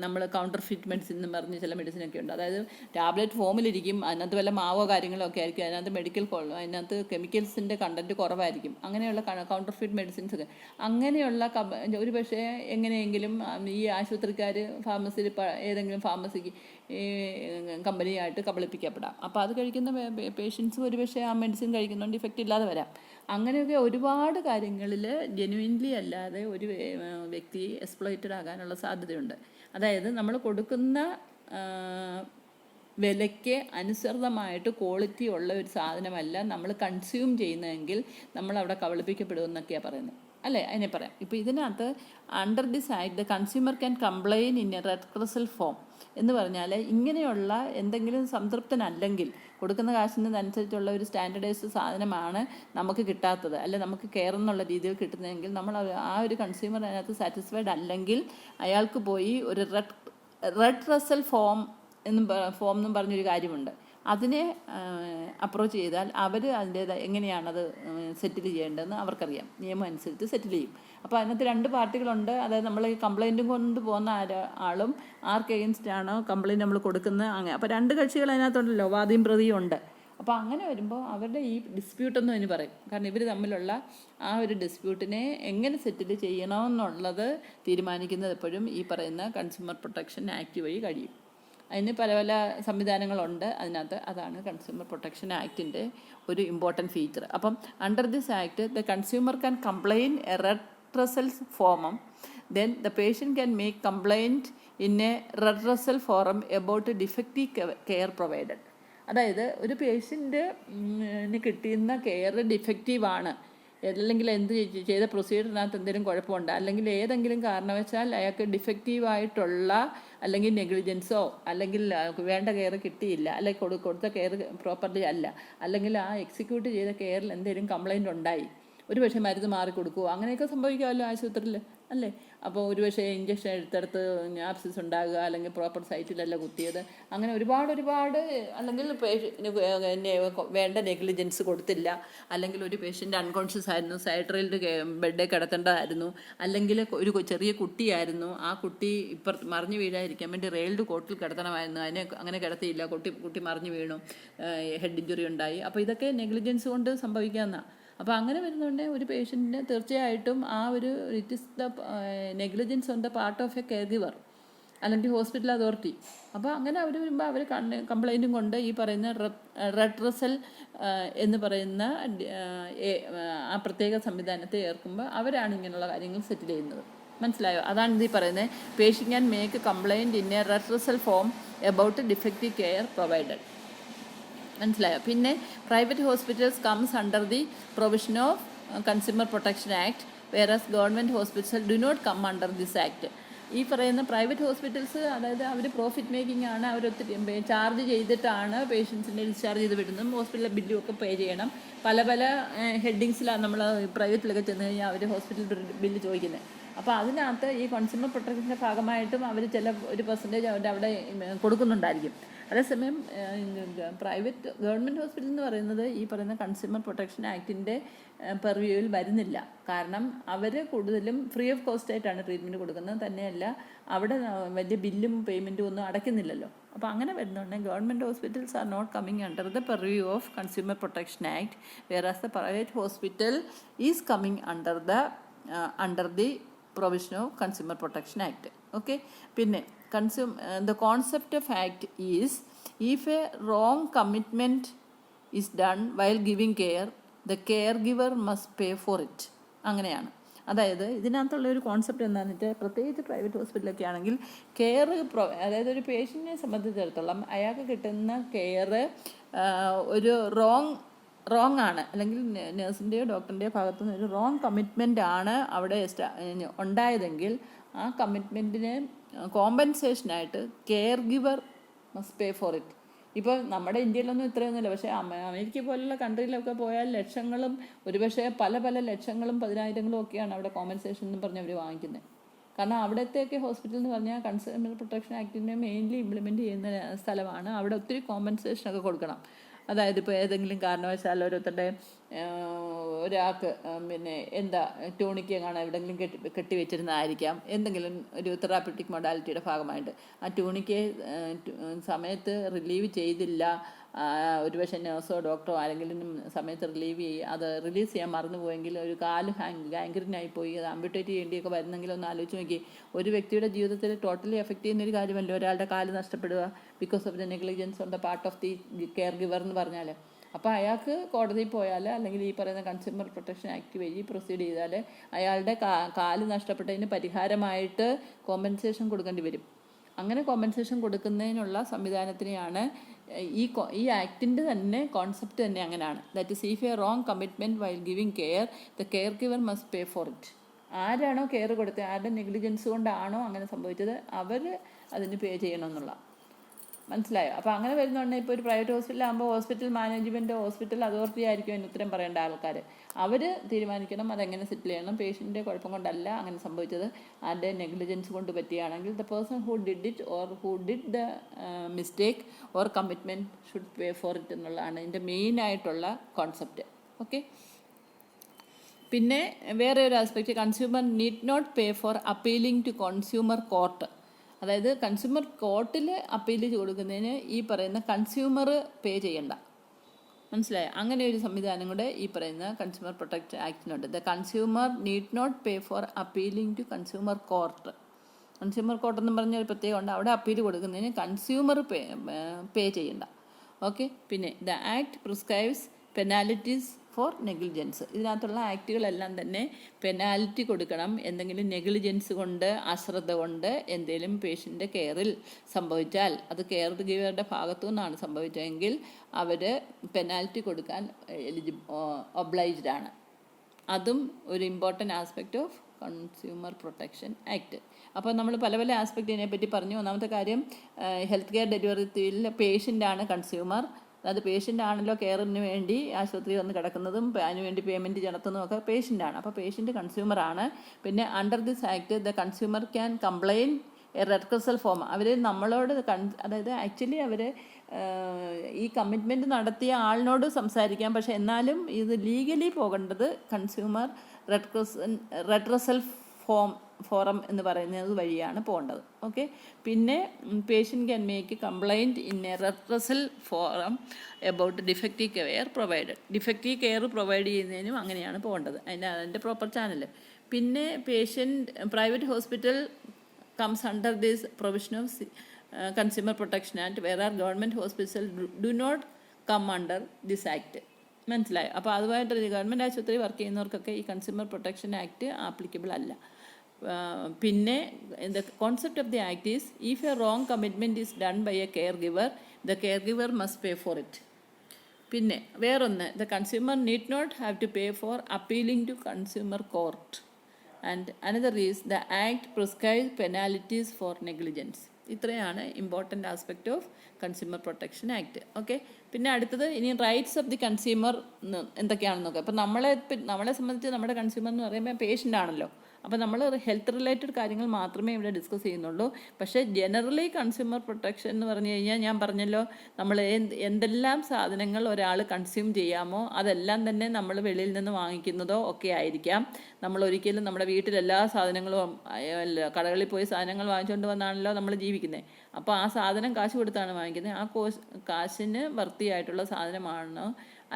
നമ്മൾ കൗണ്ടർ ഫിറ്റ് മെഡിസിൻ എന്ന് പറഞ്ഞ് ചില മെഡിസിനൊക്കെ ഉണ്ട്. അതായത് ടാബ്ലറ്റ് ഫോമിലിരിക്കും, അതിനകത്ത് വല്ല മാവോ കാര്യങ്ങളോ ഒക്കെ ആയിരിക്കും, അതിനകത്ത് കെമിക്കൽസിൻ്റെ കണ്ടൻറ്റ് കുറവായിരിക്കും. അങ്ങനെയുള്ള കൗണ്ടർ ഫിറ്റ് മെഡിസിൻസ് ഒക്കെ, അങ്ങനെയുള്ള ഒരു പക്ഷേ എങ്ങനെയെങ്കിലും ഈ ആശുപത്രിക്കാർ ഫാർമസിയിൽ ഏതെങ്കിലും ഫാർമസിക്ക് കമ്പനിയായിട്ട് കബളിപ്പിക്കപ്പെടാം. അപ്പോൾ അത് കഴിക്കുന്ന പേഷ്യൻസ് ഒരു പക്ഷേ ആ മെഡിസിൻ കഴിക്കുന്നതുകൊണ്ട് ഇഫക്റ്റ് ഇല്ലാതെ വരാം. അങ്ങനെയൊക്കെ ഒരുപാട് കാര്യങ്ങളിൽ ജെന്യുവിൻലി അല്ലാതെ ഒരു വ്യക്തി എക്സ്പ്ലോയിറ്റഡ് ആകാനുള്ള സാധ്യതയുണ്ട്. അതായത് നമ്മൾ കൊടുക്കുന്ന വിലയ്ക്ക് അനുസൃതമായിട്ട് ക്വാളിറ്റി ഉള്ള ഒരു സാധനമല്ല നമ്മൾ കൺസ്യൂം ചെയ്യുന്നതെങ്കിൽ നമ്മൾ അവിടെ കബളിപ്പിക്കപ്പെടുമെന്നൊക്കെയാണ് പറയുന്നത്, അല്ലേ? അതിനെ പറയാം. ഇപ്പോൾ ഇതിനകത്ത് under this act the consumer can complain in a redressal form എന്ന് പറഞ്ഞാൽ, ഇങ്ങനെയുള്ള എന്തെങ്കിലും സംതൃപ്തനല്ലെങ്കിൽ, കൊടുക്കുന്ന കാശിനനുസരിച്ചുള്ള ഒരു സ്റ്റാൻഡർഡൈസ്ഡ് സാധനമാണ് നമുക്ക് കിട്ടാത്തത്, അല്ലെ നമുക്ക് കെയർ എന്നുള്ള രീതിയിൽ കിട്ടുന്നതെങ്കിൽ, നമ്മൾ ആ ഒരു കൺസ്യൂമർ അതിനകത്ത് സാറ്റിസ്ഫൈഡ് അല്ലെങ്കിൽ അയാൾക്ക് പോയി ഒരു റെക്രസൽ ഫോം എന്നും പറഞ്ഞൊരു കാര്യമുണ്ട്. അതിനെ അപ്രോച്ച് ചെയ്താൽ അവർ അതിൻ്റേതായ എങ്ങനെയാണത് സെറ്റിൽ ചെയ്യേണ്ടതെന്ന് അവർക്കറിയാം, നിയമം അനുസരിച്ച് സെറ്റിൽ ചെയ്യും. അപ്പോൾ അതിനകത്ത് 2 പാർട്ടികളുണ്ട്. അതായത് നമ്മൾ ഈ കംപ്ലയിൻറ്റും കൊണ്ട് പോകുന്ന ആളും ആർക്ക് എഗെയിൻസ്റ്റ് ആണോ കംപ്ലയിൻറ്റ് നമ്മൾ കൊടുക്കുന്നത്, അങ്ങനെ. അപ്പോൾ 2 കക്ഷികൾ അതിനകത്തുണ്ടല്ലോ, വാദിയും പ്രതിയും ഉണ്ട്. അപ്പോൾ അങ്ങനെ വരുമ്പോൾ അവരുടെ ഈ ഡിസ്പ്യൂട്ടെന്ന് അതിന് പറയും. കാരണം ഇവർ തമ്മിലുള്ള ആ ഒരു ഡിസ്പ്യൂട്ടിനെ എങ്ങനെ സെറ്റിൽ ചെയ്യണമെന്നുള്ളത് തീരുമാനിക്കുന്നത് എപ്പോഴും ഈ പറയുന്ന കൺസ്യൂമർ പ്രൊട്ടക്ഷൻ ആക്ട് വഴി കഴിയും. അതിന് പല പല സംവിധാനങ്ങളുണ്ട് അതിനകത്ത്. അതാണ് കൺസ്യൂമർ പ്രൊട്ടക്ഷൻ ആക്ടിൻ്റെ ഒരു ഇമ്പോർട്ടൻറ്റ് ഫീച്ചർ. അപ്പം under this act the consumer can complain A redressal forum, then the patient can make complaint in a redressal forum about defective care provided. അതായത് ഒരു പേഷ്യൻറ്റിന് കിട്ടുന്ന കെയർ ഡിഫക്റ്റീവാണ്, അല്ലെങ്കിൽ എന്ത് ചെയ്ത പ്രൊസീജിയറിനകത്ത് എന്തെങ്കിലും കുഴപ്പമുണ്ട്, അല്ലെങ്കിൽ ഏതെങ്കിലും കാരണവശാൽ അയാൾക്ക് ഡിഫക്റ്റീവായിട്ടുള്ള അല്ലെങ്കിൽ നെഗ്ലിജൻസോ അല്ലെങ്കിൽ വേണ്ട കെയർ കിട്ടിയില്ല, അല്ലെങ്കിൽ കൊടുത്ത കെയർ പ്രോപ്പർലി അല്ല, അല്ലെങ്കിൽ ആ എക്സിക്യൂട്ട് ചെയ്ത കെയറിൽ എന്തെങ്കിലും കംപ്ലയിൻ്റ് ഉണ്ടായി, ഒരു പക്ഷേ മരുന്ന് മാറിക്കൊടുക്കുമോ, അങ്ങനെയൊക്കെ സംഭവിക്കാമല്ലോ ആശുപത്രിയിൽ അല്ലേ. അപ്പോൾ ഒരു പക്ഷേ ഇഞ്ചക്ഷൻ എടുത്തെടുത്ത് ആപ്സിസ് ഉണ്ടാകുക, അല്ലെങ്കിൽ പ്രോപ്പർ സൈറ്റിലല്ല കുത്തിയത്, അങ്ങനെ ഒരുപാട് അല്ലെങ്കിൽ വേണ്ട നെഗ്ലിജൻസ് കൊടുത്തില്ല, അല്ലെങ്കിൽ ഒരു പേഷ്യൻ്റ് അൺകോൺഷ്യസ് ആയിരുന്നു, സൈട്രയിൽഡ് ബെഡിൽ കിടത്തേണ്ടതായിരുന്നു, അല്ലെങ്കിൽ ഒരു ചെറിയ കുട്ടിയായിരുന്നു, ആ കുട്ടി മറിഞ്ഞു വീഴാതിരിക്കാൻ വേണ്ടി റെയിൽഡ് കോട്ടിൽ കിടത്തണമായിരുന്നു, അതിനെ അങ്ങനെ കിടത്തിയില്ല, കുട്ടി മറിഞ്ഞു വീണു, ഹെഡ് ഇഞ്ചുറി ഉണ്ടായി. അപ്പോൾ ഇതൊക്കെ നെഗ്ലിജൻസ് കൊണ്ട് സംഭവിക്കാമെന്നാണ്. അപ്പോൾ അങ്ങനെ വരുന്നുണ്ട് ഒരു പേഷ്യൻറ്റിന് തീർച്ചയായിട്ടും ആ ഒരു it is the negligence on the part of A care giver അല്ലെങ്കിൽ ഹോസ്പിറ്റൽ അതോറിറ്റി. അപ്പോൾ അങ്ങനെ അവർ വരുമ്പോൾ അവർ കംപ്ലൈൻറ്റും കൊണ്ട് ഈ പറയുന്ന റെഡ്രസൽ എന്ന് പറയുന്ന ആ പ്രത്യേക സംവിധാനത്തെ ഏർക്കുമ്പോൾ അവരാണ് ഇങ്ങനെയുള്ള കാര്യങ്ങൾ സെറ്റിൽ ചെയ്യുന്നത്. മനസ്സിലായോ? അതാണ് ഇത് പറയുന്നത്. Patient can make complaint in a redressal form about defective care provided. മനസ്സിലായോ? പിന്നെ private hospitals comes under the provision of consumer protection act, whereas government hospitals do not come under this act. ഈ പറയുന്ന private hospitals അതായത് അവർ profit making ആണ്, അവരൊത്തിരി charge ചെയ്തിട്ടാണ് പേഷ്യൻസിനെ discharge ചെയ്ത് വിടുന്നതും ഹോസ്പിറ്റലിലെ ബില്ലും ഒക്കെ പേ ചെയ്യണം. പല ഹെഡിങ്സിലാണ് നമ്മൾ പ്രൈവറ്റിലൊക്കെ ചെന്ന് കഴിഞ്ഞാൽ അവർ ഹോസ്പിറ്റൽ ബില്ല് ചോദിക്കുന്നത്. അപ്പോൾ അതിനകത്ത് ഈ കൺസ്യൂമർ പ്രൊട്ടക്ഷൻ്റെ ഭാഗമായിട്ടും അവർ ഒരു പെർസെൻറ്റേജ് അവരുടെ അവിടെ കൊടുക്കുന്നുണ്ടായിരിക്കും. അതേസമയം ഗവൺമെൻറ് ഹോസ്പിറ്റൽ എന്ന് പറയുന്നത് ഈ പറയുന്ന കൺസ്യൂമർ പ്രൊട്ടക്ഷൻ ആക്ടിൻ്റെ പെർവ്യൂവിൽ വരുന്നില്ല. കാരണം അവർ കൂടുതലും ഫ്രീ ഓഫ് കോസ്റ്റ് ആയിട്ടാണ് ട്രീറ്റ്മെൻറ്റ് കൊടുക്കുന്നത്. തന്നെയല്ല അവിടെ വലിയ ബില്ലും പേയ്മെൻറ്റും ഒന്നും അടയ്ക്കുന്നില്ലല്ലോ. അപ്പോൾ അങ്ങനെ വരുന്നുണ്ടെങ്കിൽ government hospitals are not coming under the purview of consumer protection act, whereas the private hospital is coming under the provision of consumer protection act. Okay. പിന്നെ the concept of act is if a wrong commitment is done while giving care, the caregiver must pay for it. അങ്ങനെയാണ്. അതായത് ഇതിനകത്തുള്ള ഒരു concept എന്താണെന്ന് വെച്ചാൽ പ്രത്യേകിച്ച് private ഹോസ്പിറ്റലൊക്കെ ആണെങ്കിൽ കെയർ അതായത് ഒരു പേഷ്യൻറ്റിനെ സംബന്ധിച്ചിടത്തോളം അയാൾക്ക് കിട്ടുന്ന കെയർ ഒരു റോങ് ആണ്, അല്ലെങ്കിൽ നേഴ്സിൻ്റെയോ ഡോക്ടറിൻ്റെയോ ഭാഗത്തുനിന്ന് ഒരു റോങ് കമ്മിറ്റ്മെൻ്റ് ആണ് അവിടെ ഉണ്ടായതെങ്കിൽ ആ കമ്മിറ്റ്മെൻറ്റിന് കോമ്പൻസേഷനായിട്ട് care giver must pay for it. ഇപ്പോൾ നമ്മുടെ ഇന്ത്യയിലൊന്നും ഇത്രയൊന്നുമില്ല, പക്ഷേ അമേരിക്ക പോലുള്ള കൺട്രിയിലൊക്കെ പോയാൽ ലക്ഷങ്ങളും ഒരുപക്ഷെ പല ലക്ഷങ്ങളും 10,000 ഒക്കെയാണ് അവിടെ കോമ്പൻസേഷൻ എന്ന് പറഞ്ഞ് അവർ വാങ്ങിക്കുന്നത്. കാരണം അവിടത്തെയൊക്കെ ഹോസ്പിറ്റൽ എന്ന് പറഞ്ഞാൽ കൺസ്യൂമർ പ്രൊട്ടക്ഷൻ ആക്ടിനെ മെയിൻലി ഇംപ്ലിമെൻറ്റ് ചെയ്യുന്ന സ്ഥലമാണ്. അവിടെ ഒത്തിരി കോമ്പൻസേഷനൊക്കെ കൊടുക്കണം. അതായത് ഇപ്പോൾ ഏതെങ്കിലും കാരണവശാൽ ഒരാൾക്ക് പിന്നെ ട്യൂണിക്ക് കാണാൻ എവിടെയെങ്കിലും കെട്ടിവെച്ചിരുന്നതായിരിക്കാം, എന്തെങ്കിലും ഒരു തെറാപ്യൂട്ടിക് മൊഡാലിറ്റിയുടെ ഭാഗമായിട്ട് ആ ട്യൂണിക്ക് സമയത്ത് റിലീവ് ചെയ്തില്ല, ഒരുപക്ഷെ നേഴ്സോ ഡോക്ടറോ ആരെങ്കിലും സമയത്ത് അത് റിലീസ് ചെയ്യാൻ മറന്നുപോയെങ്കിൽ ഒരു കാല് ഗാംഗ്രീനായി പോയി അത് ആംബ്യൂട്ടേറ്റ് ചെയ്യേണ്ടിയൊക്കെ വരുന്നെങ്കിൽ ഒന്ന് ആലോചിച്ച് നോക്കി. ഒരു വ്യക്തിയുടെ ജീവിതത്തിൽ ടോട്ടലി എഫക്റ്റ് ചെയ്യുന്നൊരു കാര്യമല്ലോ ഒരാളുടെ കാല് നഷ്ടപ്പെടുക because of the negligence on the part of the care giver എന്ന് പറഞ്ഞാൽ. അപ്പോൾ അയാൾക്ക് കോടതിയിൽ പോയാൽ അല്ലെങ്കിൽ ഈ പറയുന്ന കൺസ്യൂമർ പ്രൊട്ടക്ഷൻ ആക്ട് വഴി പ്രൊസീഡ് ചെയ്താൽ അയാളുടെ കാല് നഷ്ടപ്പെട്ടതിന് പരിഹാരമായിട്ട് കോമ്പൻസേഷൻ കൊടുക്കേണ്ടി വരും. അങ്ങനെ കോമ്പൻസേഷൻ കൊടുക്കുന്നതിനുള്ള സംവിധാനത്തിനെയാണ് ഈ ആക്ടിൻ്റെ തന്നെ കോൺസെപ്റ്റ് തന്നെ അങ്ങനെയാണ്. That is if a wrong commitment while giving care the care giver must pay for it. ആരാണോ കെയർ കൊടുത്തത്, ആരുടെ നെഗ്ലിജൻസ് കൊണ്ടാണോ അങ്ങനെ സംഭവിച്ചത്, അവർ അതിന് പേ ചെയ്യണമെന്നുള്ള. മനസ്സിലായോ? അപ്പോൾ അങ്ങനെ വരുന്നുണ്ടെങ്കിൽ ഇപ്പോൾ ഒരു പ്രൈവറ്റ് ഹോസ്പിറ്റലാകുമ്പോൾ ഹോസ്പിറ്റൽ മാനേജ്മെൻറ്റ് ഹോസ്പിറ്റൽ അതോറിറ്റി ആയിരിക്കും അതിന് ഉത്തരം പറയേണ്ട ആൾക്കാർ. അവർ തീരുമാനിക്കണം അതെങ്ങനെ സെറ്റിൽ ചെയ്യണം. പേഷ്യൻ്റെ കുഴപ്പം കൊണ്ടല്ല അങ്ങനെ സംഭവിച്ചത്, ആരുടെ നെഗ്ലിജൻസ് കൊണ്ട് പറ്റിയാണെങ്കിൽ the person who did it or who did the mistake or commitment should pay for it എന്നുള്ളതാണ് ഇതിൻ്റെ മെയിനായിട്ടുള്ള കോൺസെപ്റ്റ്. ഓക്കെ. പിന്നെ വേറെ ഒരു aspect, consumer need not pay for appealing to consumer court. അതായത് കൺസ്യൂമർ കോർട്ടിൽ അപ്പീൽ കൊടുക്കുന്നതിന് ഈ പറയുന്ന കൺസ്യൂമർ പേ ചെയ്യണ്ട. മനസ്സിലായോ? അങ്ങനെ ഒരു സംവിധാനം കൂടെ ഈ പറയുന്ന കൺസ്യൂമർ പ്രൊട്ടക്ഷൻ ആക്ടിനുണ്ട്. The consumer need not pay for appealing to consumer court. Consumer court എന്ന് പറഞ്ഞൊരു പ്രത്യേകം ഉണ്ട്. അവിടെ അപ്പീൽ കൊടുക്കുന്നതിന് കൺസ്യൂമർ പേ ചെയ്യണ്ട. ഓക്കെ. പിന്നെ the act prescribes penalties for negligence. ഇതിനകത്തുള്ള ആക്റ്റുകളെല്ലാം തന്നെ പെനാൽറ്റി കൊടുക്കണം. എന്തെങ്കിലും നെഗ്ലിജൻസ് കൊണ്ട്, അശ്രദ്ധ കൊണ്ട് എന്തെങ്കിലും പേഷ്യൻ്റെ കെയറിൽ സംഭവിച്ചാൽ, അത് കെയർ ഗിവറുടെ ഭാഗത്തു നിന്നാണ് സംഭവിച്ചതെങ്കിൽ അവർ പെനാൽറ്റി കൊടുക്കാൻ ഒബ്ലൈജ്ഡ് ആണ്. അതും ഒരു important aspect of consumer protection act. അപ്പോൾ നമ്മൾ പല പല ആസ്പെക്റ്റ് ഇതിനെപ്പറ്റി പറഞ്ഞു. ഒന്നാമത്തെ കാര്യം, ഹെൽത്ത് കെയർ ഡെലിവറിയിൽ പേഷ്യൻ്റാണ് കൺസ്യൂമർ. അത് പേഷ്യൻ്റ് ആണല്ലോ കെയറിന് വേണ്ടി ആശുപത്രി വന്ന് കിടക്കുന്നതും അതിനുവേണ്ടി പേയ്മെൻറ്റ് നടത്തുന്നതും ഒക്കെ പേഷ്യൻ്റാണ്. അപ്പോൾ പേഷ്യൻ്റ് കൺസ്യൂമറാണ്. പിന്നെ under this act the consumer can complain a redressal form. അവർ നമ്മളോട് അതായത് ആക്ച്വലി അവർ ഈ കമ്മിറ്റ്മെൻറ്റ് നടത്തിയ ആളിനോട് സംസാരിക്കാം. പക്ഷേ എന്നാലും ഇത് ലീഗലി പോകേണ്ടത് കൺസ്യൂമർ റെഡ്ക്രസൽ ഫോറം എന്ന് പറയുന്നത് വഴിയാണ് പോകേണ്ടത്. ഓക്കെ. പിന്നെ patient can make complaint in a redressal forum about defective care provided. Defective care provide ചെയ്യുന്നതിനും അങ്ങനെയാണ് പോകേണ്ടത്, അതിൻ്റെ പ്രോപ്പർ ചാനൽ. പിന്നെ private hospital comes under this provision of consumer protection act, വേറെ government hospital do not come under this act. മനസ്സിലായോ? അപ്പോൾ അതുമായിട്ട് government ആശുപത്രി വർക്ക് ചെയ്യുന്നവർക്കൊക്കെ ഈ കൺസ്യൂമർ പ്രൊട്ടക്ഷൻ ആക്ട് ആപ്ലിക്കബിൾ അല്ല. പിന്നെ the concept of the act is if a wrong commitment is done by a care giver, the care giver must pay for it. പിന്നെ വേറൊന്ന്, the consumer need not have to pay for appealing to consumer court. And another is the act prescribe penalties for negligence. ഇത്രയാണ് important aspect of consumer protection act. Okay. പിന്നെ അടുത്തത് ഇനി rights of the consumer എന്തൊക്കെയാണെന്ന് നോക്കാം. അപ്പോൾ നമ്മളെ സംബന്ധിച്ച് നമ്മുടെ കൺസ്യൂമർ എന്ന് പറയുമ്പോൾ പേഷ്യൻ്റ് ആണല്ലോ. അപ്പോൾ നമ്മൾ ഹെൽത്ത് റിലേറ്റഡ് കാര്യങ്ങൾ മാത്രമേ ഇവിടെ ഡിസ്കസ് ചെയ്യുന്നുള്ളൂ. പക്ഷേ ജനറലി കൺസ്യൂമർ പ്രൊട്ടക്ഷൻ എന്ന് പറഞ്ഞു കഴിഞ്ഞാൽ ഞാൻ പറഞ്ഞല്ലോ, നമ്മൾ എന്തെല്ലാം സാധനങ്ങൾ ഒരാൾ കൺസ്യൂം ചെയ്യാമോ അതെല്ലാം തന്നെ നമ്മൾ വെളിയിൽ നിന്ന് വാങ്ങിക്കുന്നതോ ഒക്കെ ആയിരിക്കാം. നമ്മൾ ഒരിക്കലും നമ്മുടെ വീട്ടിൽ എല്ലാ സാധനങ്ങളും കടകളിൽ പോയി സാധനങ്ങൾ വാങ്ങിച്ചുകൊണ്ട് വന്നാണല്ലോ നമ്മൾ ജീവിക്കുന്നത്. അപ്പോൾ ആ സാധനം കാശ് കൊടുത്താണ് വാങ്ങിക്കുന്നത്. ആ കാശിന് വർത്തിയായിട്ടുള്ള സാധനമാണ്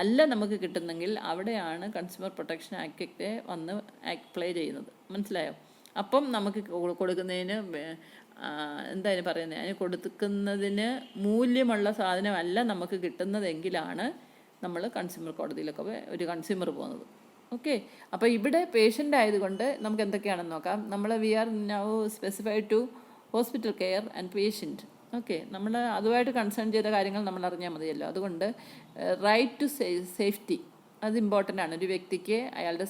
അല്ല നമുക്ക് കിട്ടുന്നെങ്കിൽ അവിടെയാണ് കൺസ്യൂമർ പ്രൊട്ടക്ഷൻ ആക്ട് വന്ന് അപ്ലൈ ചെയ്യുന്നത്. മനസ്സിലായോ? അപ്പം നമുക്ക് കൊടുക്കുന്നതിന് എന്തായാലും പറയുന്നത്, അതിന് കൊടുക്കുന്നതിന് മൂല്യമുള്ള സാധനമല്ല നമുക്ക് കിട്ടുന്നതെങ്കിലാണ് നമ്മൾ കൺസ്യൂമർ കോടതിയിലൊക്കെ ഒരു കൺസ്യൂമർ പോകുന്നത്. ഓക്കെ. അപ്പോൾ ഇവിടെ പേഷ്യൻ്റ് ആയതുകൊണ്ട് നമുക്ക് എന്തൊക്കെയാണെന്ന് നോക്കാം. We are now specified to hospital care and patient. Okay. നമ്മൾ അതുമായിട്ട് കൺസേൺ ചെയ്ത കാര്യങ്ങൾ നമ്മൾ അറിഞ്ഞാൽ മതിയല്ലോ. അതുകൊണ്ട് റൈറ്റ് ടു സേഫ്റ്റി അത് ഇമ്പോർട്ടൻ്റ് ആണ്. ഒരു വ്യക്തിക്ക് അയാളുടെ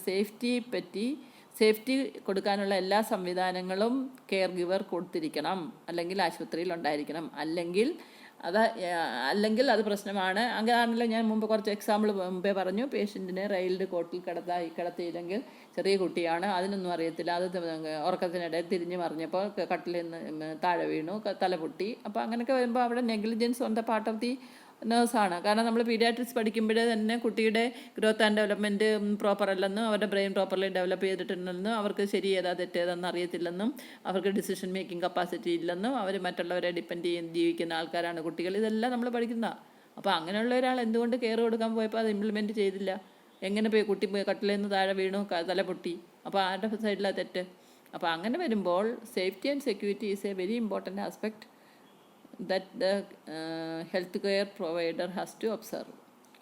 സേഫ്റ്റി കൊടുക്കാനുള്ള എല്ലാ സംവിധാനങ്ങളും കെയർ ഗിവർ കൊടുത്തിരിക്കണം, അല്ലെങ്കിൽ ആശുപത്രിയിൽ ഉണ്ടായിരിക്കണം. അല്ലെങ്കിൽ അത് പ്രശ്നമാണ്. അങ്ങനെയാണല്ലോ ഞാൻ മുമ്പ് കുറച്ച് എക്സാമ്പിൾ മുമ്പേ പറഞ്ഞു. പേഷ്യൻറ്റിനെ റെയിൽഡ് കോട്ടിൽ കിടത്തിയില്ലെങ്കിൽ ചെറിയ കുട്ടിയാണ്, അതിനൊന്നും അറിയത്തില്ല, അത് ഉറക്കത്തിനിടയിൽ തിരിഞ്ഞ് മറിഞ്ഞപ്പോൾ കട്ടിലിൽ നിന്ന് താഴെ വീണു, തല പൊട്ടി. അപ്പോൾ അങ്ങനെയൊക്കെ വരുമ്പോൾ അവിടെ negligence on the part of the നേഴ്സാണ്. കാരണം നമ്മൾ പീഡിയാട്രിക്സ് പഠിക്കുമ്പോഴേ തന്നെ കുട്ടിയുടെ ഗ്രോത്ത് ആൻഡ് ഡെവലപ്മെൻറ്റ് പ്രോപ്പർ അല്ലെന്നും അവരുടെ ബ്രെയിൻ പ്രോപ്പർലി ഡെവലപ്പ് ചെയ്തിട്ടുണ്ടെന്നും അവർക്ക് ശരി ഏതാ തെറ്റേതെന്ന് അറിയത്തില്ലെന്നും അവർക്ക് ഡിസിഷൻ മേക്കിംഗ് കപ്പാസിറ്റി ഇല്ലെന്നും അവർ മറ്റുള്ളവരെ ഡിപ്പെൻഡ് ചെയ്ത് ജീവിക്കുന്ന ആൾക്കാരാണ് കുട്ടികൾ. ഇതെല്ലാം നമ്മൾ പഠിക്കുന്നതാണ്. അപ്പോൾ അങ്ങനെയുള്ള ഒരാൾ എന്തുകൊണ്ട് കെയർ കൊടുക്കാൻ പോയപ്പോൾ അത് ഇംപ്ലിമെൻറ്റ് ചെയ്തില്ല? എങ്ങനെ പോയി കുട്ടി കട്ടിലിൽ നിന്ന് താഴെ വീണു, തല പൊട്ടി. അപ്പോൾ ആരുടെ സൈഡിലാണ് തെറ്റ്? അപ്പോൾ അങ്ങനെ വരുമ്പോൾ safety and security is A very important aspect that the health care provider has to observe.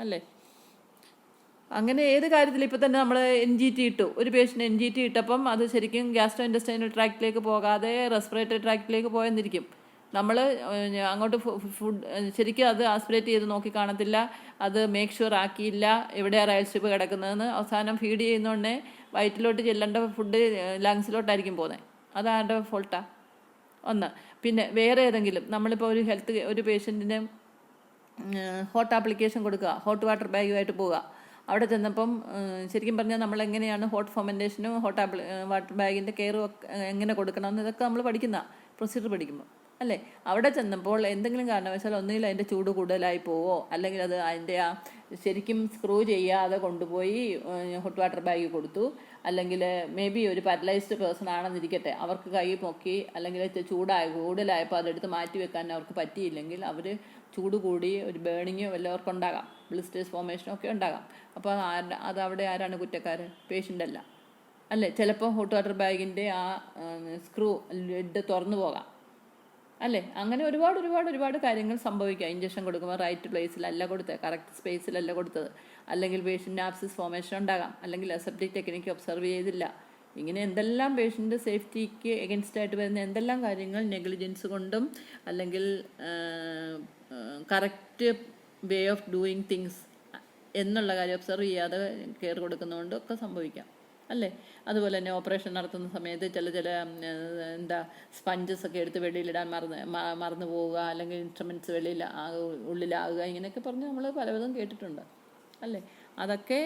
അല്ലേ? അങ്ങനെ ഏത് കാര്യത്തിൽ ഇപ്പോൾ തന്നെ നമ്മൾ NGT ഇട്ടു, ഒരു പേഷ്യൻ്റ് NGT ഇട്ടപ്പം അത് ശരിക്കും ഗ്യാസ്ട്രോ ഇൻറ്റസ്റ്റൈനൽ ട്രാക്റ്റിലേക്ക് പോകാതെ റെസ്പിറേറ്ററി ട്രാക്റ്റിലേക്ക് പോയെന്നിരിക്കും. നമ്മൾ അങ്ങോട്ട് ഫുഡ് ശരിക്കും അത് ആസ്പിറേറ്റ് ചെയ്ത് നോക്കി കാണത്തില്ല, അത് മേക്ക് ഷുവർ ആക്കിയില്ല എവിടെയാണ് റയൽ സ്ട്രിപ്പ് കിടക്കുന്നതെന്ന്. അവസാനം ഫീഡ് ചെയ്യുന്നതുകൊണ്ടേ വയറ്റിലോട്ട് ചെല്ലേണ്ട ഫുഡ് ലങ്സിലോട്ടായിരിക്കും പോകുന്നത്. അതാരുടെ ഫോൾട്ടാണ്? ഒന്ന്. പിന്നെ വേറെ ഏതെങ്കിലും നമ്മളിപ്പോൾ ഒരു പേഷ്യൻറ്റിന് ഹോട്ട് ആപ്ലിക്കേഷൻ കൊടുക്കുക, ഹോട്ട് വാട്ടർ ബാഗുമായിട്ട് പോവുക. അവിടെ ചെന്നപ്പം ശരിക്കും പറഞ്ഞാൽ നമ്മളെങ്ങനെയാണ് ഹോട്ട് ഫെർമെൻറ്റേഷനും വാട്ടർ ബാഗിൻ്റെ കെയറും എങ്ങനെ കൊടുക്കണമെന്ന് ഇതൊക്കെ നമ്മൾ പഠിക്കുന്ന പ്രൊസീജിയർ പഠിക്കുമ്പോൾ അല്ലേ? അവിടെ ചെന്നപ്പോൾ എന്തെങ്കിലും കാരണവശാൽ ഒന്നുകിൽ അതിൻ്റെ ചൂട് കൂടുതലായി പോവോ, അല്ലെങ്കിൽ അത് അതിൻ്റെ ശരിക്കും സ്ക്രൂ ചെയ്യാതെ കൊണ്ടുപോയി ഹോട്ട് വാട്ടർ ബാഗ് കൊടുത്തു, അല്ലെങ്കിൽ മേ ബി ഒരു പാരലൈസ്ഡ് പേഴ്സൺ ആണെന്നിരിക്കട്ടെ, അവർക്ക് കൈ പൊക്കി അല്ലെങ്കിൽ കൂടുതലായപ്പോൾ അതെടുത്ത് മാറ്റി വെക്കാൻ അവർക്ക് പറ്റിയില്ലെങ്കിൽ അവർ ചൂട് കൂടി ഒരു ബേണിങ്ങോ വല്ലവർക്കും ഉണ്ടാകാം, ബ്ലിസ്റ്റേഴ്സ് ഫോർമേഷനോ ഒക്കെ ഉണ്ടാകാം. അപ്പോൾ അതവിടെ ആരാണ് കുറ്റക്കാർ? പേഷ്യൻ്റ് അല്ല. അല്ലേ? ചിലപ്പോൾ ഹോട്ട് വാട്ടർ ബാഗിൻ്റെ ആ സ്ക്രൂ ലിഡ് തുറന്നു പോകാം, അല്ലേ? അങ്ങനെ ഒരുപാട് കാര്യങ്ങൾ സംഭവിക്കാം. ഇഞ്ചക്ഷൻ കൊടുക്കുമ്പോൾ റൈറ്റ് പ്ലേസിലല്ല കൊടുത്തത്, കറക്റ്റ് സ്പേസിലല്ല കൊടുത്തത്, അല്ലെങ്കിൽ പേഷ്യൻ്റ് ആബ്സിസ് ഫോർമേഷൻ ഉണ്ടാകാം, അല്ലെങ്കിൽ അസെപ്റ്റിക് ടെക്നിക്ക് ഒബ്സർവ് ചെയ്തില്ല. ഇങ്ങനെ എന്തെല്ലാം പേഷ്യൻ്റ് സേഫ്റ്റിക്ക് എഗൻസ്റ്റ് ആയിട്ട് വരുന്ന എന്തെല്ലാം കാര്യങ്ങൾ നെഗ്ലിജൻസ് കൊണ്ടും അല്ലെങ്കിൽ correct way of doing things എന്നുള്ള കാര്യം ഒബ്സർവ് ചെയ്യാതെ കെയർ കൊടുക്കുന്നതുകൊണ്ടും ഒക്കെ സംഭവിക്കാം, അല്ലേ? അതുപോലെ തന്നെ ഓപ്പറേഷൻ നടത്തുന്ന സമയത്ത് ചില സ്പഞ്ചസ് ഒക്കെ എടുത്ത് വെളിയിലിടാൻ മറന്നു പോവുക, അല്ലെങ്കിൽ ഇൻസ്ട്രുമെൻറ്റ്സ് ഉള്ളിലാകുക, ഇങ്ങനെയൊക്കെ പറഞ്ഞ് നമ്മൾ പലവിധം കേട്ടിട്ടുണ്ട്, അല്ലേ? അതൊക്കെ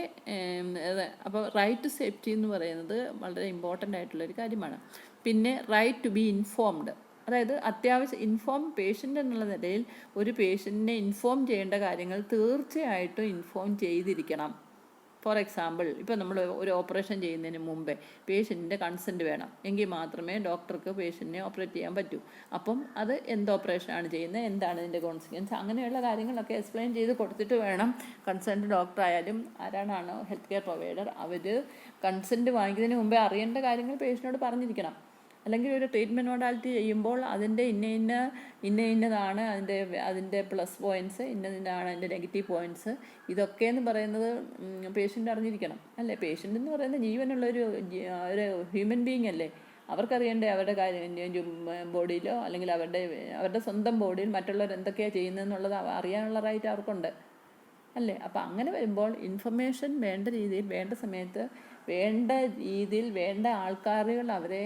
അപ്പോൾ റൈറ്റ് ടു സേഫ്റ്റി എന്ന് പറയുന്നത് വളരെ ഇമ്പോർട്ടൻ്റ് ആയിട്ടുള്ളൊരു കാര്യമാണ്. പിന്നെ റൈറ്റ് ടു ബി ഇൻഫോംഡ്, അതായത് അത്യാവശ്യം പേഷ്യൻ്റ് എന്നുള്ള നിലയിൽ ഒരു പേഷ്യൻറ്റിനെ ഇൻഫോം ചെയ്യേണ്ട കാര്യങ്ങൾ തീർച്ചയായിട്ടും ഇൻഫോം ചെയ്തിരിക്കണം. ഫോർ എക്സാമ്പിൾ, ഇപ്പോൾ നമ്മൾ ഒരു ഓപ്പറേഷൻ ചെയ്യുന്നതിന് മുമ്പേ പേഷ്യൻറ്റിൻ്റെ കൺസെൻറ്റ് വേണം, എങ്കിൽ മാത്രമേ ഡോക്ടർക്ക് പേഷ്യൻറ്റിനെ ഓപ്പറേറ്റ് ചെയ്യാൻ പറ്റൂ. അപ്പം അത് എന്ത് ഓപ്പറേഷനാണ് ചെയ്യുന്നത്, എന്താണ് ഇതിൻ്റെ കോൺസിക്വൻസ്, അങ്ങനെയുള്ള കാര്യങ്ങളൊക്കെ എക്സ്പ്ലെയിൻ ചെയ്ത് കൊടുത്തിട്ട് വേണം കൺസേൺഡ് ഡോക്ടർ ആയാലും ആരാണാണോ ഹെൽത്ത് കെയർ പ്രൊവൈഡർ അവർ കൺസെൻറ്റ് വാങ്ങിക്കുന്നതിന് മുമ്പേ അറിയേണ്ട കാര്യങ്ങൾ പേഷ്യനോട് പറഞ്ഞിരിക്കണം. അല്ലെങ്കിൽ ഒരു ട്രീറ്റ്മെൻറ്റ് മോഡാലിറ്റി ചെയ്യുമ്പോൾ അതിൻ്റെ ഇന്നതാണ് അതിൻ്റെ പ്ലസ് പോയിൻറ്റ്സ്, ഇന്നതാണ് അതിൻ്റെ നെഗറ്റീവ് പോയിൻറ്റ്സ്, ഇതൊക്കെയെന്ന് പറയുന്നത് പേഷ്യൻ്റ് അറിഞ്ഞിരിക്കണം, അല്ലേ? പേഷ്യൻ്റ് എന്ന് പറയുന്നത് ജീവനുള്ളൊരു ഹ്യൂമൻ ബീയിങ് അല്ലേ? അവർക്കറിയണ്ടേ അവരുടെ ബോഡിയിലോ അല്ലെങ്കിൽ അവരുടെ സ്വന്തം ബോഡിയിൽ മറ്റുള്ളവർ എന്തൊക്കെയാണ് ചെയ്യുന്നതെന്നുള്ളത് അറിയാനുള്ള റൈറ്റ് അവർക്കുണ്ട്, അല്ലേ? അപ്പോൾ അങ്ങനെ വരുമ്പോൾ ഇൻഫർമേഷൻ വേണ്ട രീതിയിൽ വേണ്ട സമയത്ത് വേണ്ട രീതിയിൽ വേണ്ട ആൾക്കാരുകൾ അവരെ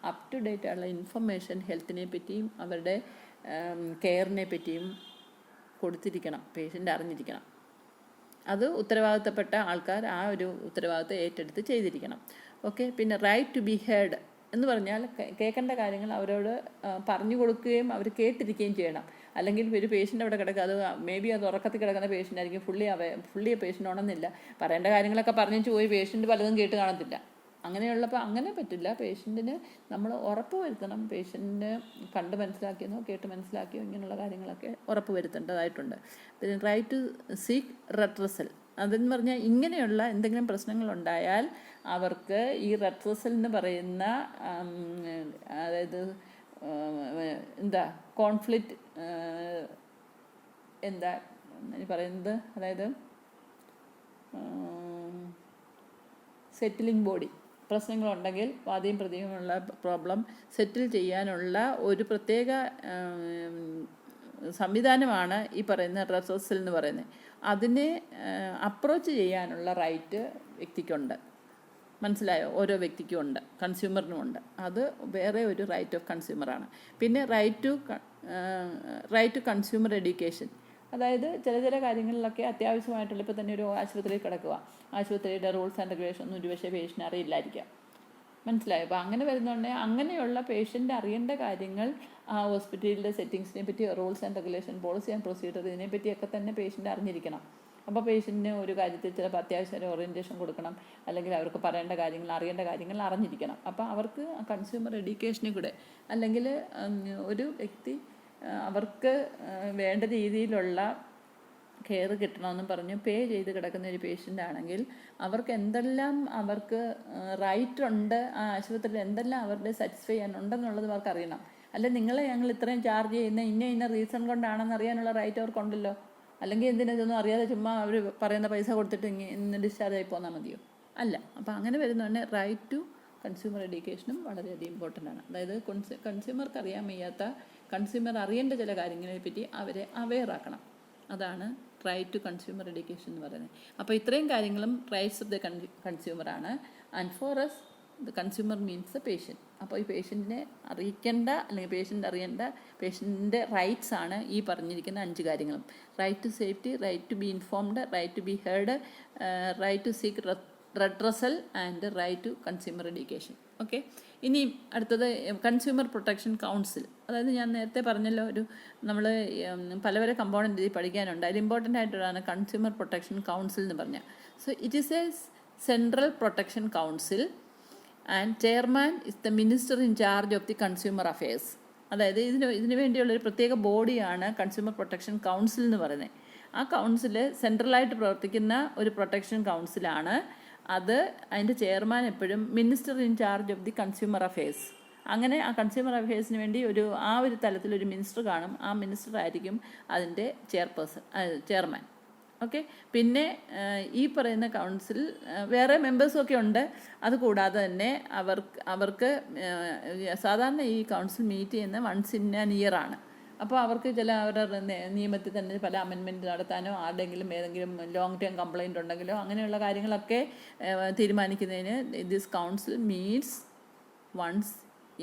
അപ് ടു ഡേറ്റ് ഉള്ള ഇൻഫർമേഷൻ ഹെൽത്തിനെ പറ്റിയും അവരുടെ കെയറിനെ പറ്റിയും കൊടുത്തിരിക്കണം, പേഷ്യൻ്റ് അറിഞ്ഞിരിക്കണം. അത് ഉത്തരവാദിത്തപ്പെട്ട ആൾക്കാർ ആ ഒരു ഉത്തരവാദിത്തം ഏറ്റെടുത്ത് ചെയ്തിരിക്കണം. ഓക്കെ. പിന്നെ റൈറ്റ് ടു ബി ഹേർഡ് എന്ന് പറഞ്ഞാൽ കേൾക്കേണ്ട കാര്യങ്ങൾ അവരോട് പറഞ്ഞു കൊടുക്കുകയും അവർ കേട്ടിരിക്കുകയും ചെയ്യണം. അല്ലെങ്കിൽ ഒരു പേഷ്യൻ്റ് അവിടെ കിടക്കുക, അത് മേ ബി അത് ഉറക്കത്തിൽ കിടക്കുന്ന പേഷ്യൻ്റ് ആയിരിക്കും, ഫുള്ളി പേഷ്യൻ്റ് ഉണമെന്നില്ല, പറയേണ്ട കാര്യങ്ങളൊക്കെ പറഞ്ഞു പോയി പേഷ്യൻ്റ് പലതും കേട്ട് കാണത്തില്ല. അങ്ങനെയുള്ളപ്പോൾ അങ്ങനെ പറ്റില്ല. പേഷ്യൻറ്റിന് നമ്മൾ ഉറപ്പ് വരുത്തണം, പേഷ്യൻറ്റിന് കണ്ട് മനസ്സിലാക്കിയെന്നോ കേട്ട് മനസ്സിലാക്കിയോ ഇങ്ങനെയുള്ള കാര്യങ്ങളൊക്കെ ഉറപ്പ് വരുത്തേണ്ടതായിട്ടുണ്ട്. പിന്നെ റൈറ്റ് ടു സീക്ക് റെട്രസൽ, അതെന്ന് പറഞ്ഞാൽ ഇങ്ങനെയുള്ള എന്തെങ്കിലും പ്രശ്നങ്ങളുണ്ടായാൽ അവർക്ക് ഈ റെട്രസൽ എന്ന് പറയുന്ന അതായത് കോൺഫ്ലിക്റ്റ് പറയുന്നത്, അതായത് സെറ്റിലിംഗ് ബോഡി പ്രശ്നങ്ങളുണ്ടെങ്കിൽ വാദിയും പ്രതിയുമുള്ള പ്രോബ്ലം സെറ്റിൽ ചെയ്യാനുള്ള ഒരു പ്രത്യേക സംവിധാനമാണ് ഈ പറയുന്ന റെട്രസൽ എന്ന് പറയുന്നത്. അതിനെ അപ്രോച്ച് ചെയ്യാനുള്ള റൈറ്റ് വ്യക്തിക്കുണ്ട്. മനസ്സിലായോ? ഓരോ വ്യക്തിക്കും ഉണ്ട്, കൺസ്യൂമറിനും ഉണ്ട്. അത് വേറെ ഒരു റൈറ്റ് ഓഫ് കൺസ്യൂമറാണ്. പിന്നെ റൈറ്റ് ടു കൺസ്യൂമർ എഡ്യൂക്കേഷൻ, അതായത് ചില കാര്യങ്ങളിലൊക്കെ അത്യാവശ്യമായിട്ടുള്ള, ഇപ്പോൾ തന്നെ ഒരു ആശുപത്രിയിൽ കിടക്കുക, ആശുപത്രിയുടെ റൂൾസ് ആൻഡ് റെഗുലേഷൻ ഒന്നും ഒരുപക്ഷെ പേഷ്യൻ്റ് അറിയില്ലായിരിക്കാം. മനസ്സിലായോ? അപ്പോൾ അങ്ങനെ വരുന്നുണ്ടെങ്കിൽ അങ്ങനെയുള്ള പേഷ്യൻ്റ് അറിയേണ്ട കാര്യങ്ങൾ ആ ഹോസ്പിറ്റലിൻ്റെ സെറ്റിങ്സിനെ പറ്റി, rules and regulation, policy and procedure, ഇതിനെപ്പറ്റിയൊക്കെ തന്നെ പേഷ്യൻ്റ് അറിഞ്ഞിരിക്കണം. അപ്പോൾ പേഷ്യൻറ്റിന് ഒരു കാര്യത്തിൽ ചിലപ്പോൾ അത്യാവശ്യം ഒരു ഓറിയൻറ്റേഷൻ കൊടുക്കണം, അല്ലെങ്കിൽ അവർക്ക് പറയേണ്ട കാര്യങ്ങൾ അറിയേണ്ട കാര്യങ്ങൾ അറിഞ്ഞിരിക്കണം. അപ്പോൾ അവർക്ക് കൺസ്യൂമർ എഡ്യൂക്കേഷനിൽ കൂടെ, അല്ലെങ്കിൽ ഒരു വ്യക്തി അവർക്ക് വേണ്ട രീതിയിലുള്ള കെയർ കിട്ടണമെന്നും പറഞ്ഞ് പേ ചെയ്ത് കിടക്കുന്ന ഒരു പേഷ്യൻ്റ് ആണെങ്കിൽ അവർക്ക് എന്തെല്ലാം അവർക്ക് റൈറ്റ് ഉണ്ട്, ആ ആശുപത്രിയിൽ എന്തെല്ലാം അവരുടെ സാറ്റിസ്ഫൈ ചെയ്യാനുണ്ടെന്നുള്ളത് അവർക്ക് അറിയണം. അല്ലെ നിങ്ങളെ ഞങ്ങൾ ഇത്രയും ചാർജ് ചെയ്യുന്ന ഇന്ന റീസൺ കൊണ്ടാണെന്ന് അറിയാനുള്ള റൈറ്റ് അവർക്കുണ്ടല്ലോ. അല്ലെങ്കിൽ ഇതൊന്നും അറിയാതെ ചുമ്മാ അവർ പറയുന്ന പൈസ കൊടുത്തിട്ട് ഇന്ന് ഡിസ്ചാർജ് ആയി പോന്നാൽ മതിയോ? അല്ല. അപ്പോൾ അങ്ങനെ വരുന്നതുകൊണ്ട് റൈറ്റ് ടു കൺസ്യൂമർ എഡ്യൂക്കേഷനും വളരെയധികം ഇമ്പോർട്ടൻ്റ് ആണ്. അതായത് കൺസ്യൂമർക്ക് അറിയാൻ വയ്യാത്ത, കൺസ്യൂമർ അറിയേണ്ട ചില കാര്യങ്ങളെ പറ്റി അവരെ അവെയർ ആക്കണം. അതാണ് റൈറ്റ് ടു കൺസ്യൂമർ എഡ്യൂക്കേഷൻ എന്ന് പറയുന്നത്. അപ്പോൾ ഇത്രയും കാര്യങ്ങളും റൈറ്റ്സ് ഓഫ് ദ കൺസ്യൂമറാണ്. And for as the consumer means the patient. അപ്പോൾ ഈ പേഷ്യൻറ്റിനെ അറിയിക്കേണ്ട, അല്ലെങ്കിൽ പേഷ്യൻ്റ് അറിയേണ്ട പേഷ്യൻറ്റിൻ്റെ റൈറ്റ്സ് ആണ് ഈ പറഞ്ഞിരിക്കുന്ന 5 കാര്യങ്ങളും. Right to safety, right to be informed, right to be heard, right to seek redressal and right to consumer education. Okay. ഇനി അടുത്തത് കൺസ്യൂമർ പ്രൊട്ടക്ഷൻ കൗൺസിൽ. അതായത് ഞാൻ നേരത്തെ പറഞ്ഞല്ലോ, നമ്മൾ പല കമ്പോണൻ്റ് ഇതിൽ പഠിക്കാനുണ്ട്. അതിൽ ഇമ്പോർട്ടൻ്റ് ആയിട്ടാണ് കൺസ്യൂമർ പ്രൊട്ടക്ഷൻ കൗൺസിൽ എന്ന് പറഞ്ഞാൽ. So it is A central protection council and chairman is the minister in charge of the consumer affairs. അതായത് ഇതിനു വേണ്ടിയുള്ളൊരു പ്രത്യേക ബോഡിയാണ് കൺസ്യൂമർ പ്രൊട്ടക്ഷൻ കൗൺസിൽ എന്ന് പറയുന്നത്. ആ കൗൺസിൽ സെൻട്രലായിട്ട് പ്രവർത്തിക്കുന്ന ഒരു പ്രൊട്ടക്ഷൻ കൗൺസിലാണ്. അത് അതിൻ്റെ ചെയർമാൻ എപ്പോഴും minister in charge of the consumer affairs. അങ്ങനെ ആ കൺസ്യൂമർ അഫെയർസിന് വേണ്ടി ആ ഒരു തലത്തിലൊരു മിനിസ്റ്റർ കാണും. ആ മിനിസ്റ്റർ ആയിരിക്കും അതിൻ്റെ ചെയർമാൻ. ഓക്കെ. പിന്നെ ഈ പറയുന്ന കൗൺസിൽ വേറെ മെമ്പേഴ്സും ഒക്കെ ഉണ്ട്. അതുകൂടാതെ തന്നെ അവർക്ക് സാധാരണ ഈ കൗൺസിൽ മീറ്റ് ചെയ്യുന്ന വൺസ് ഇൻ ആൻ ഇയർ ആണ്. അപ്പോൾ അവർക്ക് അവരുടെ നിയമത്തിൽ തന്നെ പല അമെൻമെൻറ്റ് നടത്താനോ ഏതെങ്കിലും ലോങ് ടേം കംപ്ലയിൻ്റ് ഉണ്ടെങ്കിലോ അങ്ങനെയുള്ള കാര്യങ്ങളൊക്കെ തീരുമാനിക്കുന്നതിന് this council meets once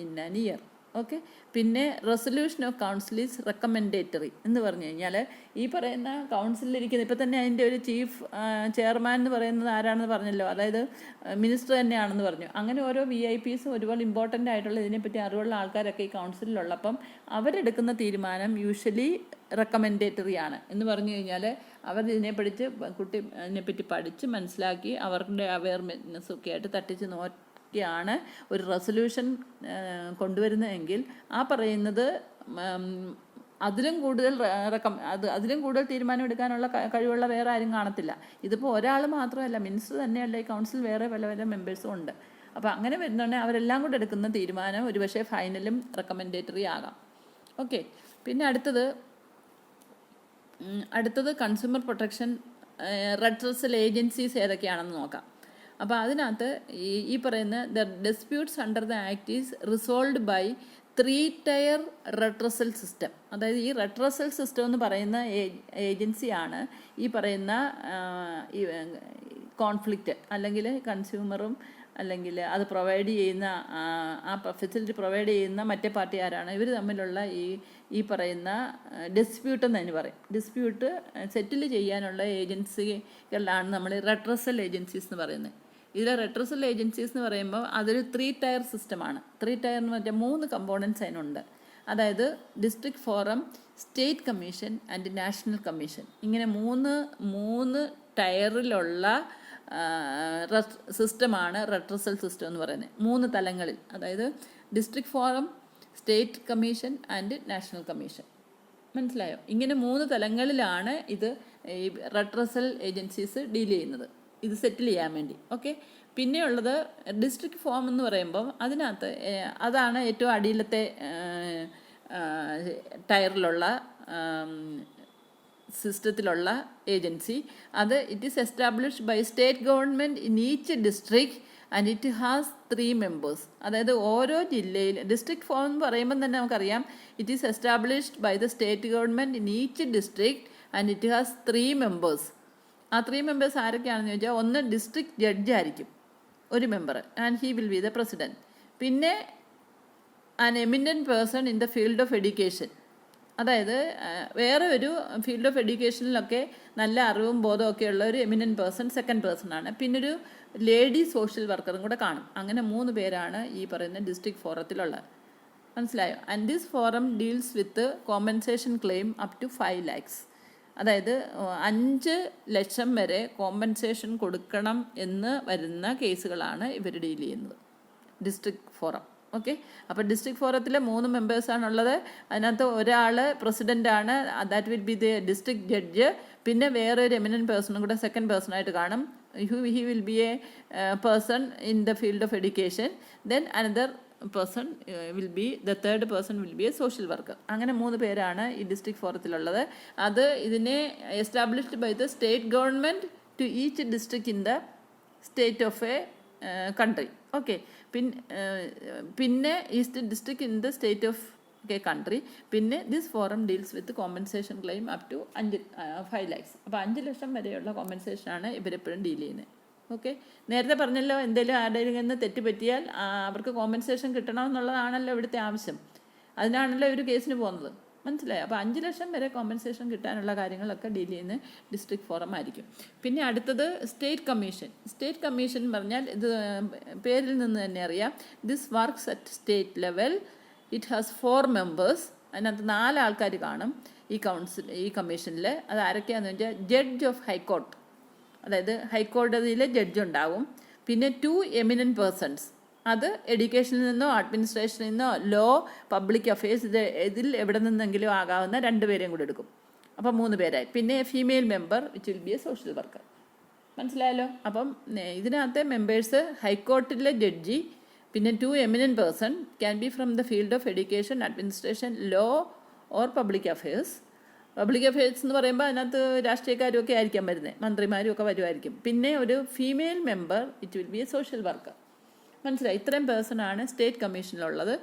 in an year. Okay. പിന്നെ resolution of council is recommendatory എന്ന് പറഞ്ഞു കഴിഞ്ഞാൽ ഈ പറയുന്ന കൗൺസിലിരിക്കുന്ന ഇപ്പം തന്നെ അതിൻ്റെ ഒരു ചെയർമാൻ എന്ന് പറയുന്നത് ആരാണെന്ന് പറഞ്ഞല്ലോ, അതായത് മിനിസ്റ്റർ തന്നെയാണെന്ന് പറഞ്ഞു. അങ്ങനെ ഓരോ VIPs ഒരുപാട് ഇമ്പോർട്ടൻ്റ് ആയിട്ടുള്ള ഇതിനെപ്പറ്റി അറിവുള്ള ആൾക്കാരൊക്കെ ഈ കൗൺസിലുള്ളപ്പം അവരെടുക്കുന്ന തീരുമാനം യൂഷ്വലി റെക്കമെൻഡേറ്ററി ആണ് എന്ന് പറഞ്ഞു കഴിഞ്ഞാൽ അവർ ഇതിനെപ്പറ്റി പഠിച്ച് മനസ്സിലാക്കി അവരുടെ അവയർനെസ്സൊക്കെ ആയിട്ട് തട്ടിച്ച് ാണ് ഒരു റെസൊല്യൂഷൻ കൊണ്ടുവരുന്നതെങ്കിൽ ആ പറയുന്നത് അതിലും കൂടുതൽ തീരുമാനം എടുക്കാനുള്ള കഴിവുള്ള വേറെ ആരും കാണത്തില്ല. ഇതിപ്പോൾ ഒരാൾ മാത്രമല്ല, മിനിസ്റ്റർ തന്നെയല്ല, ഈ കൗൺസിൽ വേറെ പല മെമ്പേഴ്സും ഉണ്ട്. അപ്പോൾ അങ്ങനെ വരുന്നുണ്ടെങ്കിൽ അവരെല്ലാം കൂടെ എടുക്കുന്ന തീരുമാനം ഒരുപക്ഷെ ഫൈനലും റെക്കമെൻഡേറ്ററി ആകാം. ഓക്കെ. പിന്നെ അടുത്തത് കൺസ്യൂമർ പ്രൊട്ടക്ഷൻ റെഡ്രസൽ ഏജൻസീസ് ഏതൊക്കെയാണെന്ന് നോക്കാം. അപ്പോൾ അതിനകത്ത് ഈ പറയുന്ന the disputes under the act is resolved by 3-tier redressal system. അതായത് ഈ റെഡ്രസൽ സിസ്റ്റം എന്ന് പറയുന്ന ഏജൻസിയാണ് ഈ പറയുന്ന കോൺഫ്ലിക്റ്റ് അല്ലെങ്കിൽ കൺസ്യൂമറും അല്ലെങ്കിൽ അത് പ്രൊവൈഡ് ചെയ്യുന്ന ആ ഫെസിലിറ്റി പ്രൊവൈഡ് ചെയ്യുന്ന മറ്റേ പാർട്ടി ആരാണ്, ഇവർ തമ്മിലുള്ള ഈ പറയുന്ന ഡിസ്പ്യൂട്ട് എന്ന് തന്നെ പറയും. ഡിസ്പ്യൂട്ട് സെറ്റിൽ ചെയ്യാനുള്ള ഏജൻസികളിലാണ് നമ്മൾ റെഡ്രസൽ ഏജൻസീസ് എന്ന് പറയുന്നത്. ഇതിലെ റെഡ്രസൽ ഏജൻസീസ് എന്ന് പറയുമ്പോൾ അതൊരു 3-tier സിസ്റ്റമാണ്. 3-tier എന്ന് പറഞ്ഞാൽ 3 കമ്പോണൻസ് അതിനുണ്ട്. അതായത് district forum, state commission and national commission. ഇങ്ങനെ മൂന്ന് ടയറിലുള്ള സിസ്റ്റമാണ് റെഡ്രസൽ സിസ്റ്റം എന്ന് പറയുന്നത്. 3 തലങ്ങളിൽ, അതായത് district forum, state commission and national commission. മനസ്സിലായോ? ഇങ്ങനെ 3 തലങ്ങളിലാണ് ഇത് ഈ റെഡ്രസൽ ഏജൻസീസ് ഡീൽ ചെയ്യുന്നത്, ഇത് സെറ്റിൽ ചെയ്യാൻ വേണ്ടി. ഓക്കെ. പിന്നെയുള്ളത് ഡിസ്ട്രിക്ട് ഫോം എന്ന് പറയുമ്പോൾ അതിനകത്ത് അതാണ് ഏറ്റവും അടിയിലത്തെ ടയറിലുള്ള സിസ്റ്റത്തിലുള്ള ഏജൻസി. അത് it is established by state government in each district and it has 3 members. അതായത് ഓരോ ജില്ലയിൽ ഡിസ്ട്രിക്ട് ഫോം എന്ന് പറയുമ്പോൾ തന്നെ നമുക്കറിയാം it is established by the state government in each district and it has 3 members. ആ 3 members ആരൊക്കെയാണെന്ന് ചോദിച്ചാൽ, ഒന്ന് ഡിസ്ട്രിക്ട് ജഡ്ജ് ആയിരിക്കും ഒരു member, and he will be the president. പിന്നെ an eminent person in the field of education, അതായത് വേറെ ഒരു field of എഡ്യൂക്കേഷനിലൊക്കെ നല്ല അറിവും ബോധവും ഒക്കെ ഉള്ള ഒരു എമിനൻറ്റ് പേഴ്സൺ സെക്കൻഡ് പേഴ്സണാണ്. പിന്നൊരു ലേഡി സോഷ്യൽ വർക്കറും കൂടെ കാണും. അങ്ങനെ 3 പേരാണ് ഈ പറയുന്ന ഡിസ്ട്രിക്ട് ഫോറത്തിലുള്ളത്. മനസ്സിലായോ? And this forum deals with compensation claim up to 5 lakhs. അതായത് 5 ലക്ഷം വരെ കോമ്പൻസേഷൻ കൊടുക്കണം എന്ന് വരുന്ന കേസുകളാണ് ഇവർ ഡീൽ ചെയ്യുന്നത്, ഡിസ്ട്രിക്ട് ഫോറം. ഓക്കെ. അപ്പോൾ ഡിസ്ട്രിക്ട് ഫോറത്തിലെ 3 മെമ്പേഴ്സാണുള്ളത്. അതിനകത്ത് ഒരാൾ പ്രസിഡൻ്റാണ്, that will be the district judge. പിന്നെ വേറെ ഒരു എമിനൻറ്റ് പേഴ്സണും കൂടെ സെക്കൻഡ് പേഴ്സണായിട്ട് കാണും. He will be a person in the field of education. Then another person will be, the third person will be a social worker. അങ്ങനെ 3 പേരാണ് ഈ ഡിസ്ട്രിക്ട് ഫോറത്തിലുള്ളത്. അത് ഇതിനെ established by the state government to each district in the state of a country. Okay. പിന്നെ east district in the state of a country. പിന്നെ this forum deals with compensation claim up to 5 lakhs. അപ്പോൾ 5 ലക്ഷം വരെയുള്ള കോമ്പൻസേഷനാണ് ഇവരെപ്പോഴും deal ചെയ്യുന്നത്. Okay. നേരത്തെ പറഞ്ഞല്ലോ, എന്തെങ്കിലും ആരുടെയും തെറ്റ് പറ്റിയാൽ അവർക്ക് കോമ്പൻസേഷൻ കിട്ടണമെന്നുള്ളതാണല്ലോ ഇവിടുത്തെ ആവശ്യം. അതിനാണല്ലോ ഇവർ കേസിന് പോകുന്നത്. മനസ്സിലായോ? അപ്പോൾ 5 ലക്ഷം വരെ കോമ്പൻസേഷൻ കിട്ടാനുള്ള കാര്യങ്ങളൊക്കെ ഡീൽ ചെയ്യുന്ന ഡിസ്ട്രിക്ട് ഫോറം ആയിരിക്കും. പിന്നെ അടുത്തത് സ്റ്റേറ്റ് കമ്മീഷൻ. സ്റ്റേറ്റ് കമ്മീഷൻ പറഞ്ഞാൽ ഇത് പേരിൽ നിന്ന് തന്നെ അറിയാം, this works at state level. It has 4 members. അതിനകത്ത് 4 ആൾക്കാർ കാണും ഈ കമ്മീഷനിൽ. അത് ആരൊക്കെയാണെന്ന് വെച്ചാൽ ജഡ്ജ് ഓഫ് ഹൈക്കോർട്ട്, അതായത് ഹൈക്കോടതിയിലെ ജഡ്ജ് ഉണ്ടാവും. പിന്നെ 2 eminent persons, അത് എഡ്യൂക്കേഷനിൽ നിന്നോ അഡ്മിനിസ്ട്രേഷനിൽ നിന്നോ ലോ, പബ്ലിക് അഫയേഴ്സ്, ഇതിൽ എവിടെ നിന്നെങ്കിലും ആകാവുന്ന 2 പേരെയും കൂടെ എടുക്കും. അപ്പോൾ 3 പേരായി. പിന്നെ female member which will be a social worker. മനസ്സിലായല്ലോ. അപ്പം ഇതിനകത്തെ മെമ്പേഴ്സ് ഹൈക്കോർട്ടിലെ ജഡ്ജി, പിന്നെ 2 eminent person can be from the field of education, administration, law or public affairs. Public affairs എന്ന് പറയുമ്പോൾ അതിനകത്ത് രാഷ്ട്രീയക്കാരും ഒക്കെ ആയിരിക്കാം വരുന്നത്, മന്ത്രിമാരും ഒക്കെ വരുമായിരിക്കും. പിന്നെ ഒരു female member, it will be a social worker. മനസ്സിലായി. ഇത്രയും പേഴ്സണാണ് സ്റ്റേറ്റ് കമ്മീഷനിലുള്ളത്.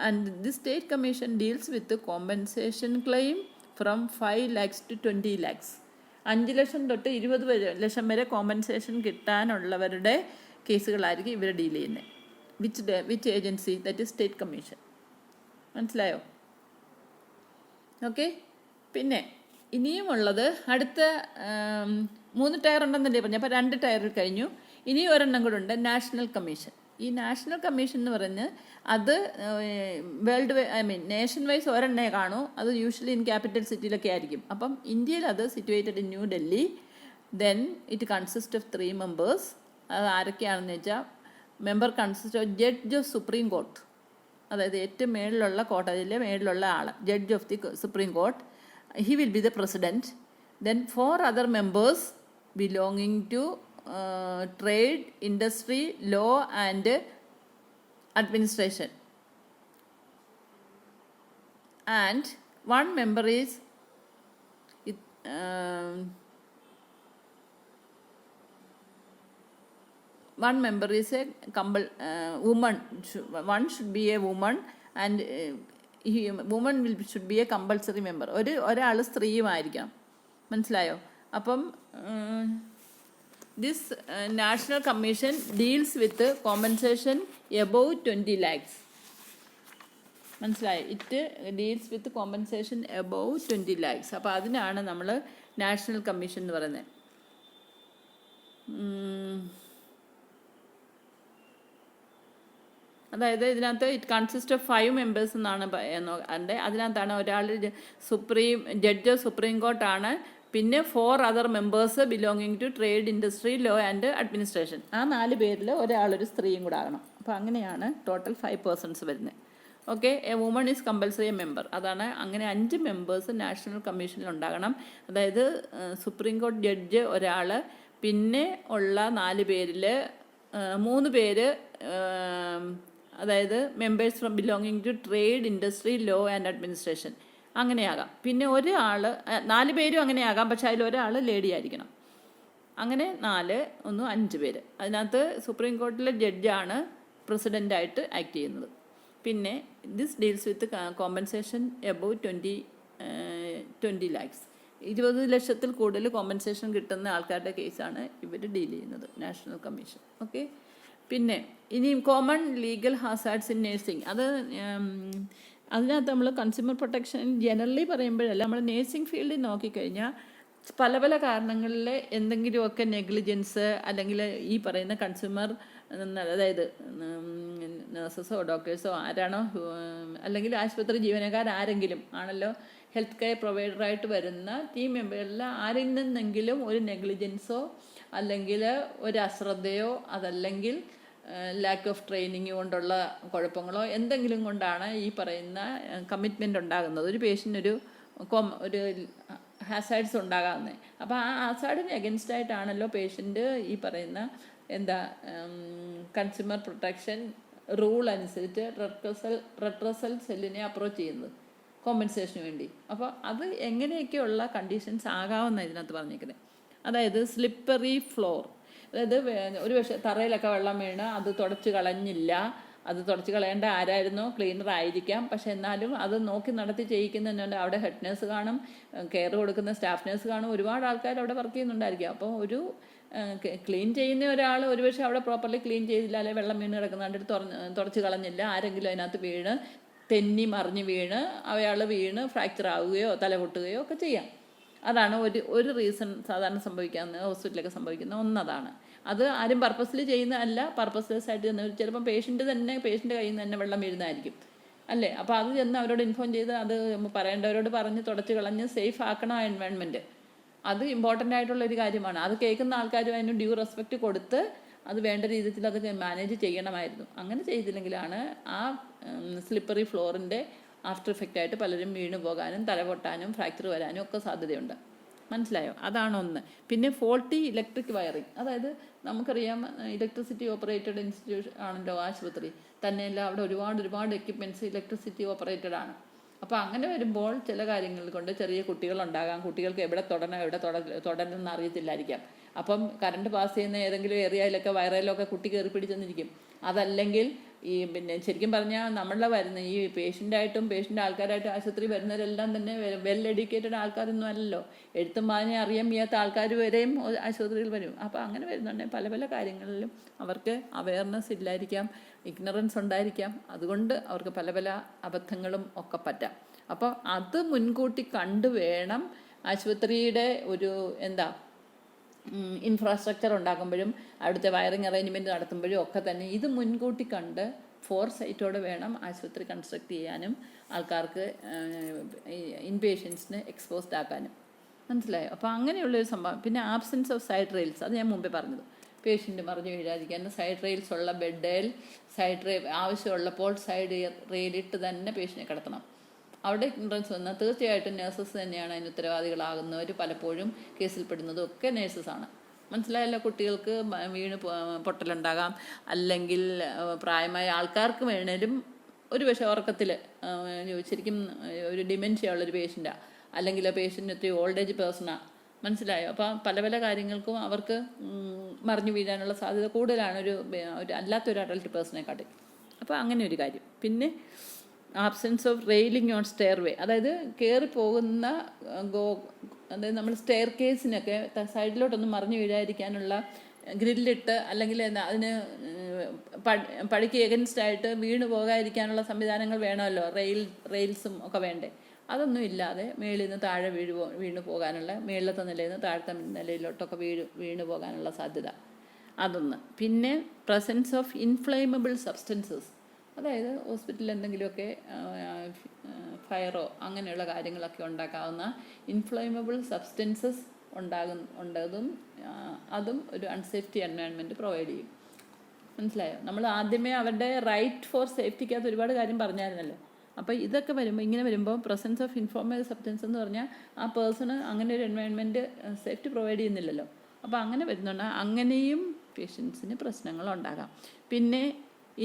And the state commission deals with compensation claim from 5 lakhs to 20 lakhs. 5 ലക്ഷം തൊട്ട് 20 ലക്ഷം വരെ കോമ്പൻസേഷൻ കിട്ടാനുള്ളവരുടെ കേസുകളായിരിക്കും ഇവർ ഡീൽ ചെയ്യുന്നത്. Which agency? That is state commission. മനസ്സിലായോ? ഓക്കെ. പിന്നെ ഇനിയുമുള്ളത് അടുത്ത 3 ടയർ ഉണ്ടെന്നല്ലേ പറഞ്ഞു. അപ്പോൾ 2 ടയർ കഴിഞ്ഞു. ഇനിയും ഒരെണ്ണം കൂടെ ഉണ്ട്, നാഷണൽ കമ്മീഷൻ. ഈ നാഷണൽ കമ്മീഷൻ എന്ന് പറഞ്ഞ് അത് നേഷൻ വൈസ് ഒരെണ്ണേ കാണൂ. അത് യൂഷ്വലി ഇൻ ക്യാപിറ്റൽ സിറ്റിയിലൊക്കെ ആയിരിക്കും. അപ്പം ഇന്ത്യയിൽ അത് situated in New Delhi. Then it consist of 3 members. അത് ആരൊക്കെയാണെന്ന് വെച്ചാൽ, member consist of judge of supreme court, അതായത് ഏറ്റവും മേളിലുള്ള കോടതിയിലെ മേളിലുള്ള ആൾ, judge of the supreme court. He will be the president. Then 4 other members belonging to trade, industry, law and administration. And one member is a woman. One should be a woman, and woman should be a compulsory member. ഒരാൾ സ്ത്രീയുമായിരിക്കണം. മനസ്സിലായോ? അപ്പം this national commission deals with compensation above 20 lakhs. മനസ്സിലായി. It deals with compensation above 20 lakhs. അപ്പോൾ അതിനാണ് നമ്മൾ national commission എന്ന് പറയുന്നത്. അതായത് ഇതിനകത്ത് ഇറ്റ് കൺസിസ്റ്റ് ഓഫ് 5 members എന്നാണ് പറയുന്നത്. അതിനകത്താണ് ഒരാൾ ജഡ്ജ് ഓഫ് സുപ്രീം കോർട്ടാണ്. പിന്നെ 4 other members belonging to trade, industry, law and administration. ആ 4 പേരിൽ ഒരാളൊരു സ്ത്രീയും കൂടെ ആകണം. അപ്പോൾ അങ്ങനെയാണ് ടോട്ടൽ 5 persons വരുന്നത്. Okay. A woman is compulsory member. അതാണ്. അങ്ങനെ 5 members നാഷണൽ കമ്മീഷനിൽ ഉണ്ടാകണം. അതായത് സുപ്രീം കോർട്ട് ജഡ്ജ് ഒരാൾ, പിന്നെ ഉള്ള 4 പേരിൽ 3 പേര് അതായത് members from belonging to trade, industry, law and administration. അങ്ങനെയാകാം. പിന്നെ 4 പേരും അങ്ങനെയാകാം. പക്ഷേ അതിലൊരാൾ ലേഡി ആയിരിക്കണം. അങ്ങനെ 5 പേര്. അതിനകത്ത് സുപ്രീം കോർട്ടിലെ ജഡ്ജാണ് പ്രസിഡൻ്റായിട്ട് ആക്ട് ചെയ്യുന്നത്. പിന്നെ this deals with compensation above 20 lakhs. 20 ലക്ഷത്തിൽ കൂടുതൽ കോമ്പൻസേഷൻ കിട്ടുന്ന ആൾക്കാരുടെ കേസാണ് ഇവർ ഡീൽ ചെയ്യുന്നത്, നാഷണൽ കമ്മീഷൻ. ഓക്കെ. പിന്നെ ഇനിയും കോമൺ ലീഗൽ ഹാസാർഡ്സ് ഇൻ നേഴ്സിംഗ്. അതിനകത്ത് നമ്മൾ കൺസ്യൂമർ പ്രൊട്ടക്ഷൻ ജനറലി പറയുമ്പോഴല്ല, നമ്മൾ നേഴ്സിംഗ് ഫീൽഡിൽ നോക്കിക്കഴിഞ്ഞാൽ പല കാരണങ്ങളിൽ എന്തെങ്കിലുമൊക്കെ നെഗ്ലിജൻസ്, അല്ലെങ്കിൽ ഈ പറയുന്ന കൺസ്യൂമർ, അതായത് നഴ്സസോ ഡോക്ടേഴ്സോ ആരാണോ, അല്ലെങ്കിൽ ആശുപത്രി ജീവനക്കാരെങ്കിലും ആണല്ലോ ഹെൽത്ത് കെയർ പ്രൊവൈഡറായിട്ട് വരുന്ന ടീം മെമ്പേഴ്സിൽ ആരിൽ നിന്നെങ്കിലും ഒരു നെഗ്ലിജൻസോ, അല്ലെങ്കിൽ ഒരു അശ്രദ്ധയോ, അതല്ലെങ്കിൽ ലാക്ക് ഓഫ് ട്രെയിനിങ് കൊണ്ടുള്ള കുഴപ്പങ്ങളോ എന്തെങ്കിലും കൊണ്ടാണ് ഈ പറയുന്ന കമ്മിറ്റ്മെൻ്റ് ഉണ്ടാകുന്നത്. ഒരു പേഷ്യൻ്റ് ഒരു ഹാസാർഡ്സ് ഉണ്ടാകാവുന്നത്. അപ്പോൾ ആ ഹാസാർഡിന് എഗൻസ്റ്റ് ആയിട്ടാണല്ലോ പേഷ്യൻ്റ് ഈ പറയുന്ന കൺസ്യൂമർ പ്രൊട്ടക്ഷൻ റൂൾ അനുസരിച്ച് റെട്രസൽ സെല്ലിനെ അപ്രോച്ച് ചെയ്യുന്നത് കോമ്പൻസേഷന് വേണ്ടി. അപ്പോൾ അത് എങ്ങനെയൊക്കെയുള്ള കണ്ടീഷൻസ് ആകാമെന്ന് ഇതിനകത്ത് പറഞ്ഞിരിക്കുന്നത്. അതായത് സ്ലിപ്പറി ഫ്ലോർ, അതായത് ഒരു പക്ഷേ തറയിലൊക്കെ വെള്ളം വീണ് അത് തുടച്ച് കളഞ്ഞില്ല, അത് തുടച്ച് കളയേണ്ട ആരായിരുന്നോ ക്ലീനർ ആയിരിക്കാം. പക്ഷെ എന്നാലും അത് നോക്കി നടത്തി ചെയ്യിക്കുന്നുണ്ട്. അവിടെ ഹെഡ് നേഴ്സ് കാണും, കെയർ കൊടുക്കുന്ന സ്റ്റാഫ് നേഴ്സ് കാണും, ഒരുപാട് ആൾക്കാർ അവിടെ വർക്ക് ചെയ്യുന്നുണ്ടായിരിക്കും. അപ്പോൾ ഒരു ക്ലീൻ ചെയ്യുന്ന ഒരാൾ ഒരുപക്ഷെ അവിടെ പ്രോപ്പർലി ക്ലീൻ ചെയ്തില്ല, അല്ലെങ്കിൽ വെള്ളം വീണ് കിടക്കുന്നുണ്ട് തുടച്ച് കളഞ്ഞില്ല, ആരെങ്കിലും അതിനകത്ത് വീണ് തെന്നി മറിഞ്ഞ് വീണ് അയാൾ വീണ് ഫ്രാക്ചർ ആവുകയോ തല പൊട്ടുകയോ ഒക്കെ ചെയ്യാം. അതാണ് ഒരു റീസൺ സാധാരണ സംഭവിക്കാവുന്ന ഹോസ്പിറ്റലൊക്കെ സംഭവിക്കുന്ന ഒന്നതാണ്. അത് ആരും പർപ്പസ്ലി ചെയ്യുന്നതല്ല, പർപ്പസ്ലെസ് ആയിട്ട് ചെന്ന് ചിലപ്പം പേഷ്യൻ്റ് കയ്യിൽ നിന്ന് തന്നെ വെള്ളം വീഴുന്നതായിരിക്കും അല്ലേ. അപ്പോൾ അത് ചെന്ന് അവരോട് ഇൻഫോം ചെയ്ത് അത് പറയേണ്ടവരോട് പറഞ്ഞ് തുടച്ച് കളഞ്ഞ് സേഫ് ആക്കണം ആ എൻവയൺമെൻറ്റ്. അത് ഇമ്പോർട്ടൻ്റ് ആയിട്ടുള്ളൊരു കാര്യമാണ്. അത് കേൾക്കുന്ന ആൾക്കാരും അതിന് ഡ്യൂ റെസ്പെക്റ്റ് കൊടുത്ത് അത് വേണ്ട രീതിയിൽ അത് മാനേജ് ചെയ്യണമായിരുന്നു. അങ്ങനെ ചെയ്തില്ലെങ്കിലാണ് ആ സ്ലിപ്പറി ഫ്ലോറിൻ്റെ ആഫ്റ്റർ ഇഫക്റ്റായിട്ട് പലരും വീണു പോകാനും തല പൊട്ടാനും ഫ്രാക്ചർ വരാനും ഒക്കെ സാധ്യതയുണ്ട്. മനസ്സിലായോ? അതാണ് ഒന്ന്. പിന്നെ ഫോൾട്ടി ഇലക്ട്രിക് വയറിങ്, അതായത് നമുക്കറിയാം ഇലക്ട്രിസിറ്റി ഓപ്പറേറ്റഡ് ഇൻസ്റ്റിറ്റ്യൂഷൻ ആണല്ലോ ആശുപത്രി, തന്നെയല്ല അവിടെ ഒരുപാട് എക്യുപ്മെൻറ്റ്സ് ഇലക്ട്രിസിറ്റി ഓപ്പറേറ്റഡ് ആണ്. അപ്പോൾ അങ്ങനെ വരുമ്പോൾ ചില കാര്യങ്ങൾ കൊണ്ട് ചെറിയ കുട്ടികളുണ്ടാകാം, കുട്ടികൾക്ക് എവിടെ തൊടണം എവിടെ തൊടണമെന്ന് അറിയത്തില്ലായിരിക്കാം. അപ്പം കറണ്ട് പാസ് ചെയ്യുന്ന ഏതെങ്കിലും ഏരിയയിലൊക്കെ വയറയിലൊക്കെ കുട്ടി കയറി പിടിച്ചെന്നിരിക്കും. അതല്ലെങ്കിൽ ഈ പിന്നെ ശരിക്കും പറഞ്ഞാൽ നമ്മളുടെ വരുന്ന ഈ പേഷ്യൻ്റായിട്ടും പേഷ്യൻ്റ് ആൾക്കാരായിട്ടും ആശുപത്രി വരുന്നവരെല്ലാം തന്നെ വെൽ എഡ്യൂക്കേറ്റഡ് ആൾക്കാരൊന്നും അല്ലല്ലോ. എഴുത്തും വായന അറിയാൻ വയ്യാത്ത ആൾക്കാർ വരെയും ആശുപത്രിയിൽ വരും. അപ്പോൾ അങ്ങനെ വരുന്നുണ്ടെങ്കിൽ പല പല കാര്യങ്ങളിലും അവർക്ക് അവയർനെസ് ഇല്ലായിരിക്കാം, ഇഗ്നറൻസ് ഉണ്ടായിരിക്കാം. അതുകൊണ്ട് അവർക്ക് പല പല അബദ്ധങ്ങളും ഒക്കെ പറ്റാം. അപ്പോൾ അത് മുൻകൂട്ടി കണ്ടു വേണം ആശുപത്രിയുടെ ഒരു ഇൻഫ്രാസ്ട്രക്ചർ ഉണ്ടാക്കുമ്പോഴും അവിടുത്തെ വയറിങ് അറേഞ്ച്മെൻറ്റ് നടത്തുമ്പോഴും ഒക്കെ തന്നെ ഇത് മുൻകൂട്ടി കണ്ട് ഫോർസൈറ്റോടെ വേണം ആശുപത്രി കൺസ്ട്രക്ട് ചെയ്യാനും ആൾക്കാർക്ക് ഇൻപേഷ്യൻസിന് എക്സ്പോസ്ഡ് ആക്കാനും. മനസ്സിലായോ? അപ്പോൾ അങ്ങനെയുള്ളൊരു സംഭവം. പിന്നെ ആബ്സെൻസ് ഓഫ് സൈഡ് റെയിൽസ്, അത് ഞാൻ മുമ്പേ പറഞ്ഞത്. പേഷ്യൻ്റ് മറിഞ്ഞു വീഴാതിരിക്കാൻ സൈഡ് റെയിൽസ് ഉള്ള ബെഡിൽ ആവശ്യമുള്ളപ്പോൾ സൈഡ് റെയിലിട്ട് തന്നെ പേഷ്യനെ കിടത്തണം. അവിടെ ഇൻട്രൻസ് വന്നാൽ തീർച്ചയായിട്ടും നഴ്സസ് തന്നെയാണ് അതിന് ഉത്തരവാദികളാകുന്നവർ. പലപ്പോഴും കേസിൽപ്പെടുന്നതും ഒക്കെ നേഴ്സസാണ്. മനസ്സിലായല്ലോ? കുട്ടികൾക്ക് പൊട്ടലുണ്ടാകാം, അല്ലെങ്കിൽ പ്രായമായ ആൾക്കാർക്ക് വേണേലും ഒരു പക്ഷേ ഉറക്കത്തിൽ ശരിക്കും ഒരു ഡിമെൻഷ്യ ഉള്ളൊരു പേഷ്യൻ്റാണ്, അല്ലെങ്കിൽ ആ പേഷ്യൻ്റ് ഒത്തിരി ഓൾഡ് ഏജ് പേഴ്സണാണ്. മനസ്സിലായോ? അപ്പം പല പല കാര്യങ്ങൾക്കും അവർക്ക് മറിഞ്ഞു വീഴാനുള്ള സാധ്യത കൂടുതലാണ് ഒരു അല്ലാത്തൊരു അഡൽട്ട് പേഴ്സണെക്കാട്ടി. അപ്പോൾ അങ്ങനെ ഒരു കാര്യം. പിന്നെ absence of railing on stairway, അതായത് കയറിപ്പോകുന്ന അതായത് നമ്മൾ സ്റ്റെയർ കേസിനൊക്കെ സൈഡിലോട്ടൊന്നും മറിഞ്ഞു വീഴാതിരിക്കാനുള്ള ഗ്രില്ലിട്ട്, അല്ലെങ്കിൽ അതിന് പടിക്ക് എഗൻസ്റ്റായിട്ട് വീണ് പോകാതിരിക്കാനുള്ള സംവിധാനങ്ങൾ വേണമല്ലോ, റെയിൽസും ഒക്കെ വേണ്ടേ. അതൊന്നും ഇല്ലാതെ മേളിൽ നിന്ന് താഴെ വീണ് പോകാനുള്ള, മേളിലത്തെ നിലയിൽ നിന്ന് താഴത്തെ നിലയിലോട്ടൊക്കെ വീണ് പോകാനുള്ള സാധ്യത അതൊന്ന്. പിന്നെ പ്രസൻസ് ഓഫ് ഇൻഫ്ലേമബിൾ സബ്സ്റ്റൻസസ്, അതായത് ഹോസ്പിറ്റലിൽ എന്തെങ്കിലുമൊക്കെ ഫയറോ അങ്ങനെയുള്ള കാര്യങ്ങളൊക്കെ ഉണ്ടാക്കാവുന്ന ഇൻഫ്ലേമബിൾ സബ്സ്റ്റൻസസ് ഉണ്ടതും അതും ഒരു അൺസേഫ്റ്റി എൻവയോൺമെൻറ്റ് പ്രൊവൈഡ് ചെയ്യും. മനസ്സിലായോ? നമ്മൾ ആദ്യമേ അവരുടെ റൈറ്റ് ഫോർ സേഫ്റ്റിക്കകത്ത് ഒരുപാട് കാര്യം പറഞ്ഞായിരുന്നല്ലോ. അപ്പോൾ ഇതൊക്കെ ഇങ്ങനെ വരുമ്പോൾ പ്രസൻസ് ഓഫ് ഇൻഫോർമബിൾ സബ്സ്റ്റൻസ് എന്ന് പറഞ്ഞാൽ ആ പേഴ്സണ് അങ്ങനെ ഒരു എൻവയോൺമെൻറ്റ് സേഫ്റ്റി പ്രൊവൈഡ് ചെയ്യുന്നില്ലല്ലോ. അപ്പോൾ അങ്ങനെ വരുന്നുണ്ട്, അങ്ങനെയും പേഷ്യൻസിന് പ്രശ്നങ്ങളുണ്ടാകാം. പിന്നെ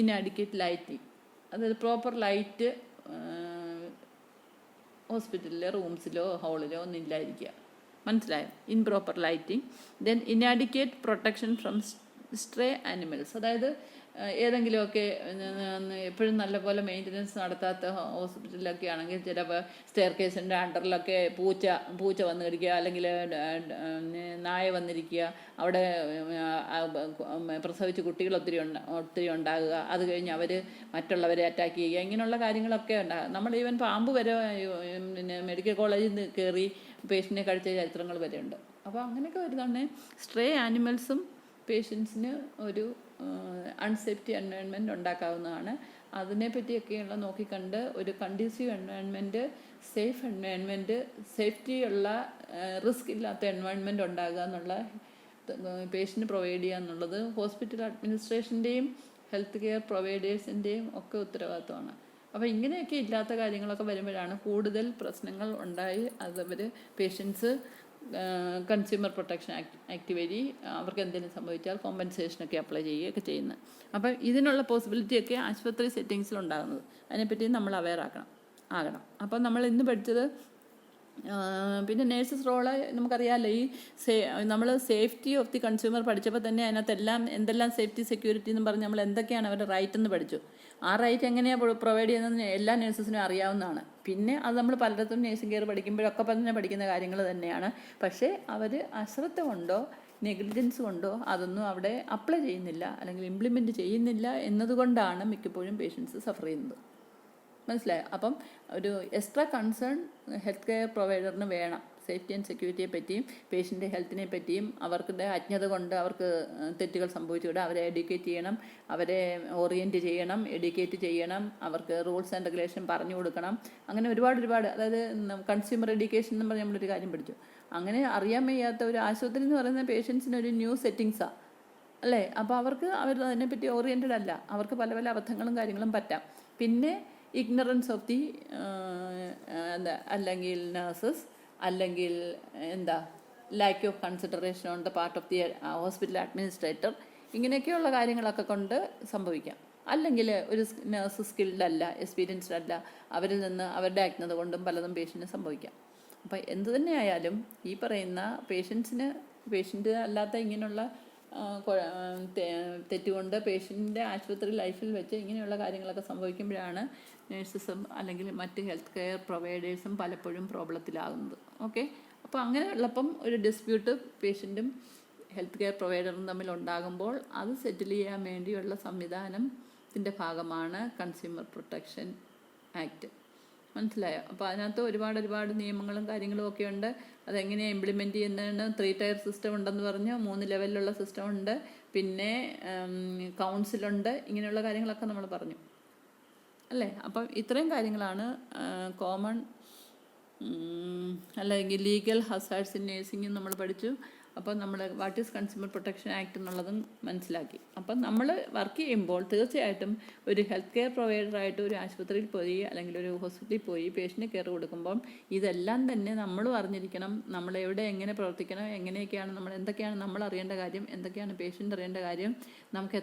ഇൻഅഡിക്വേറ്റ് ലൈറ്റിംഗ്, അതായത് പ്രോപ്പർ ലൈറ്റ് ഹോസ്പിറ്റലിലെ റൂംസിലോ ഹാളിലോ ഒന്നും ഇല്ലായിരിക്കുക. മനസ്സിലായോ? Improper lighting. Then inadequate protection from stray animals, അതായത് ഏതെങ്കിലുമൊക്കെ എപ്പോഴും നല്ലപോലെ മെയിൻ്റനൻസ് നടത്താത്ത ഹോസ്പിറ്റലിലൊക്കെ ആണെങ്കിൽ ചിലപ്പോൾ സ്റ്റെയർ കേസിൻ്റെ അണ്ടറിലൊക്കെ പൂച്ച വന്ന് കടിക്കുക, അല്ലെങ്കിൽ നായ വന്നിരിക്കുക, അവിടെ പ്രസവിച്ച് കുട്ടികൾ ഒത്തിരി ഉണ്ടാകുക, അത് കഴിഞ്ഞ് അവർ മറ്റുള്ളവരെ അറ്റാക്ക് ചെയ്യുക, ഇങ്ങനെയുള്ള കാര്യങ്ങളൊക്കെ ഉണ്ടാകും. നമ്മൾ ഈവൻ പാമ്പ് വരെ പിന്നെ മെഡിക്കൽ കോളേജിൽ നിന്ന് കയറി പേഷ്യൻറ്റിനെ കഴിച്ച ചരിത്രങ്ങൾ വരെ ഉണ്ട്. അപ്പോൾ അങ്ങനെയൊക്കെ വരുന്നതാണ് സ്ട്രേ ആനിമൽസും പേഷ്യൻസിന് ഒരു അൺസേഫ്റ്റി എൻവയോൺമെൻറ്റ് ഉണ്ടാക്കാവുന്നതാണ്. അതിനെപ്പറ്റിയൊക്കെയുള്ള നോക്കിക്കണ്ട് ഒരു കണ്ടീസീവ് എൻവയോൺമെൻറ്റ്, സേഫ് എൻവയോൺമെൻറ്റ്, സേഫ്റ്റിയുള്ള റിസ്ക് ഇല്ലാത്ത എൻവയോൺമെൻറ്റ് ഉണ്ടാകുക എന്നുള്ള പേഷ്യൻറ്റ് പ്രൊവൈഡ് ചെയ്യുക എന്നുള്ളത് ഹോസ്പിറ്റൽ അഡ്മിനിസ്ട്രേഷൻ്റെയും ഹെൽത്ത് കെയർ പ്രൊവൈഡേഴ്സിൻ്റെയും ഒക്കെ ഉത്തരവാദിത്വമാണ്. അപ്പോൾ ഇങ്ങനെയൊക്കെ ഇല്ലാത്ത കാര്യങ്ങളൊക്കെ വരുമ്പോഴാണ് കൂടുതൽ പ്രശ്നങ്ങൾ ഉണ്ടായി അതവർ പേഷ്യൻസ് കൺസ്യൂമർ പ്രൊട്ടക്ഷൻ ആക്ട് വഴി അവർക്ക് എന്തെങ്കിലും സംഭവിച്ചാൽ കോമ്പൻസേഷനൊക്കെ അപ്ലൈ ചെയ്യുകയൊക്കെ ചെയ്യുന്നത്. അപ്പം ഇതിനുള്ള പോസിബിലിറ്റിയൊക്കെ ആശുപത്രി സെറ്റിങ്സിലുണ്ടാകുന്നത്, അതിനെപ്പറ്റി നമ്മൾ അവെയർ ആകണം. അപ്പം നമ്മൾ ഇന്ന് പഠിച്ചത് പിന്നെ നേഴ്സസ് റോള് നമുക്കറിയാമല്ലോ. നമ്മൾ സേഫ്റ്റി ഓഫ് ദി കൺസ്യൂമർ പഠിച്ചപ്പോൾ തന്നെ അതിനകത്തെല്ലാം എന്തെല്ലാം സേഫ്റ്റി സെക്യൂരിറ്റി എന്ന് പറഞ്ഞ് നമ്മൾ എന്തൊക്കെയാണ് അവരുടെ റൈറ്റ് എന്ന് പഠിച്ചു. ആ റൈറ്റ് എങ്ങനെയാണ് പ്രൊവൈഡ് ചെയ്യുന്നതെന്ന് എല്ലാ നേഴ്സസിനും അറിയാവുന്നതാണ്. പിന്നെ അത് നമ്മൾ പലയിടത്തും നേഴ്സിംഗ് കെയർ പഠിക്കുമ്പോഴൊക്കെ തന്നെ പഠിക്കുന്ന കാര്യങ്ങൾ തന്നെയാണ്. പക്ഷേ അവർ അശ്രദ്ധ കൊണ്ടോ നെഗ്ലിജൻസ് കൊണ്ടോ അതൊന്നും അവിടെ അപ്ലൈ ചെയ്യുന്നില്ല, അല്ലെങ്കിൽ ഇംപ്ലിമെൻറ്റ് ചെയ്യുന്നില്ല എന്നതുകൊണ്ടാണ് മിക്കപ്പോഴും പേഷ്യൻസ് സഫർ ചെയ്യുന്നത്. മനസ്സിലായോ? അപ്പം ഒരു എക്സ്ട്രാ കൺസേൺ ഹെൽത്ത് കെയർ പ്രൊവൈഡറിന് വേണം. സേഫ്റ്റി ആൻഡ് സെക്യൂരിറ്റിയെ പറ്റിയും പേഷ്യൻ്റെ ഹെൽത്തിനെ പറ്റിയും അവരുടെ അജ്ഞത കൊണ്ട് അവർക്ക് തെറ്റുകൾ സംഭവിച്ചുകൂടെ അവരെ എഡ്യൂക്കേറ്റ് ചെയ്യണം, അവരെ ഓറിയൻറ്റ് ചെയ്യണം, എഡ്യൂക്കേറ്റ് ചെയ്യണം, അവർക്ക് റൂൾസ് ആൻഡ് റെഗുലേഷൻ പറഞ്ഞു കൊടുക്കണം. അങ്ങനെ ഒരുപാട് അതായത് കൺസ്യൂമർ എഡ്യൂക്കേഷൻ എന്ന് പറഞ്ഞ് നമ്മളൊരു കാര്യം പഠിച്ചു. അങ്ങനെ അറിയാൻ വയ്യാത്ത ഒരു ആശുപത്രി എന്ന് പറയുന്ന പേഷ്യൻസിന് ഒരു ന്യൂ സെറ്റിങ്സാണ് അല്ലേ. അപ്പോൾ അവർ അതിനെപ്പറ്റി ഓറിയൻറ്റഡ് അല്ല, അവർക്ക് പല പല അബദ്ധങ്ങളും കാര്യങ്ങളും പറ്റാം. പിന്നെ ഇഗ്നറൻസ് ഓഫ് ദി അല്ലെങ്കിൽ നഴ്സസ്, അല്ലെങ്കിൽ എന്താ lack of consideration on the part of the hospital administrator, ഇങ്ങനെയൊക്കെയുള്ള കാര്യങ്ങളൊക്കെ കൊണ്ട് സംഭവിക്കാം. അല്ലെങ്കിൽ ഒരു നഴ്സ് സ്കിൽഡ് അല്ല, എക്സ്പീരിയൻസ്ഡ് അല്ല, അവരിൽ നിന്ന് അവരുടെ അജ്ഞത കൊണ്ടും പലതും പേഷ്യൻറ്റിന് സംഭവിക്കാം. അപ്പം എന്തു തന്നെയായാലും ഈ പറയുന്ന പേഷ്യൻ്റ് അല്ലാത്ത ഇങ്ങനെയുള്ള തെറ്റുകൊണ്ട് പേഷ്യൻ്റെ ആശുപത്രി ലൈഫിൽ വെച്ച് ഇങ്ങനെയുള്ള കാര്യങ്ങളൊക്കെ സംഭവിക്കുമ്പോഴാണ് നേഴ്സസും അല്ലെങ്കിൽ മറ്റ് ഹെൽത്ത് കെയർ പ്രൊവൈഡേഴ്സും പലപ്പോഴും പ്രോബ്ലത്തിലാകുന്നത്. ഓക്കെ, അപ്പോൾ അങ്ങനെ ഉള്ളപ്പം ഒരു ഡിസ്പ്യൂട്ട് പേഷ്യൻറ്റും ഹെൽത്ത് കെയർ പ്രൊവൈഡറും തമ്മിൽ ഉണ്ടാകുമ്പോൾ അത് സെറ്റിൽ ചെയ്യാൻ വേണ്ടിയുള്ള സംവിധാനത്തിൻ്റെ ഭാഗമാണ് കൺസ്യൂമർ പ്രൊട്ടക്ഷൻ ആക്ട്. മനസ്സിലായോ? അപ്പോൾ അതിനകത്ത് ഒരുപാട് നിയമങ്ങളും കാര്യങ്ങളും ഒക്കെ ഉണ്ട്. അതെങ്ങനെയാണ് ഇംപ്ലിമെൻറ്റ് ചെയ്യുന്നതിന് 3 ടയർ സിസ്റ്റം ഉണ്ടെന്ന് പറഞ്ഞു, 3 ലെവലിലുള്ള സിസ്റ്റം ഉണ്ട്, പിന്നെ കൗൺസിലുണ്ട്, ഇങ്ങനെയുള്ള കാര്യങ്ങളൊക്കെ നമ്മൾ പറഞ്ഞു അല്ലേ. അപ്പം ഇത്രയും കാര്യങ്ങളാണ് കോമൺ അല്ലെങ്കിൽ ലീഗൽ ഹസാർഡ്സ് ഇൻ നേഴ്സിംഗും നമ്മൾ പഠിച്ചു. അപ്പം നമ്മൾ what is consumer protection act എന്നുള്ളതും മനസ്സിലാക്കി. അപ്പം നമ്മൾ വർക്ക് ചെയ്യുമ്പോൾ തീർച്ചയായിട്ടും ഒരു ഹെൽത്ത് കെയർ പ്രൊവൈഡറായിട്ട് ഒരു ആശുപത്രിയിൽ പോയി അല്ലെങ്കിൽ ഒരു ഹോസ്പിറ്റലിൽ പോയി പേഷ്യൻ്റ് കെയർ കൊടുക്കുമ്പം ഇതെല്ലാം തന്നെ നമ്മളും അറിഞ്ഞിരിക്കണം. നമ്മളെവിടെ എങ്ങനെ പ്രവർത്തിക്കണം, എങ്ങനെയൊക്കെയാണ് എന്തൊക്കെയാണ് നമ്മൾ അറിയേണ്ട കാര്യം, എന്തൊക്കെയാണ് പേഷ്യൻ്റ് അറിയേണ്ട കാര്യം, നമുക്ക്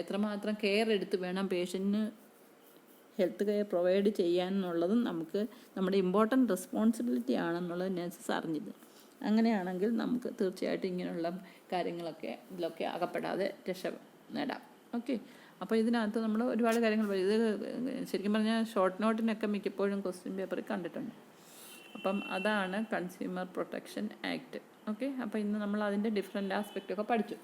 എത്രമാത്രം കെയർ എടുത്ത് വേണം പേഷ്യൻറ്റിന് ഹെൽത്ത് കെയർ പ്രൊവൈഡ് ചെയ്യാമെന്നുള്ളതും നമുക്ക് നമ്മുടെ ഇമ്പോർട്ടൻറ്റ് റെസ്പോൺസിബിലിറ്റി ആണെന്നുള്ളത് നഴ്സസ് അറിഞ്ഞത്. അങ്ങനെയാണെങ്കിൽ നമുക്ക് തീർച്ചയായിട്ടും ഇങ്ങനെയുള്ള ഇതിലൊക്കെ അകപ്പെടാതെ രക്ഷ നേടാം. ഓക്കെ, അപ്പോൾ ഇതിനകത്ത് നമ്മൾ ഒരുപാട് കാര്യങ്ങൾ ഇത് ശരിക്കും പറഞ്ഞാൽ ഷോർട്ട് നോട്ടിനൊക്കെ മിക്കപ്പോഴും ക്വസ്റ്റ്യൻ പേപ്പറിൽ കണ്ടിട്ടുണ്ട്. അപ്പം അതാണ് കൺസ്യൂമർ പ്രൊട്ടക്ഷൻ ആക്ട്. ഓക്കെ, അപ്പോൾ ഇന്ന് നമ്മൾ അതിൻ്റെ ഡിഫറെൻ്റ് ആസ്പെക്റ്റൊക്കെ പഠിച്ചു.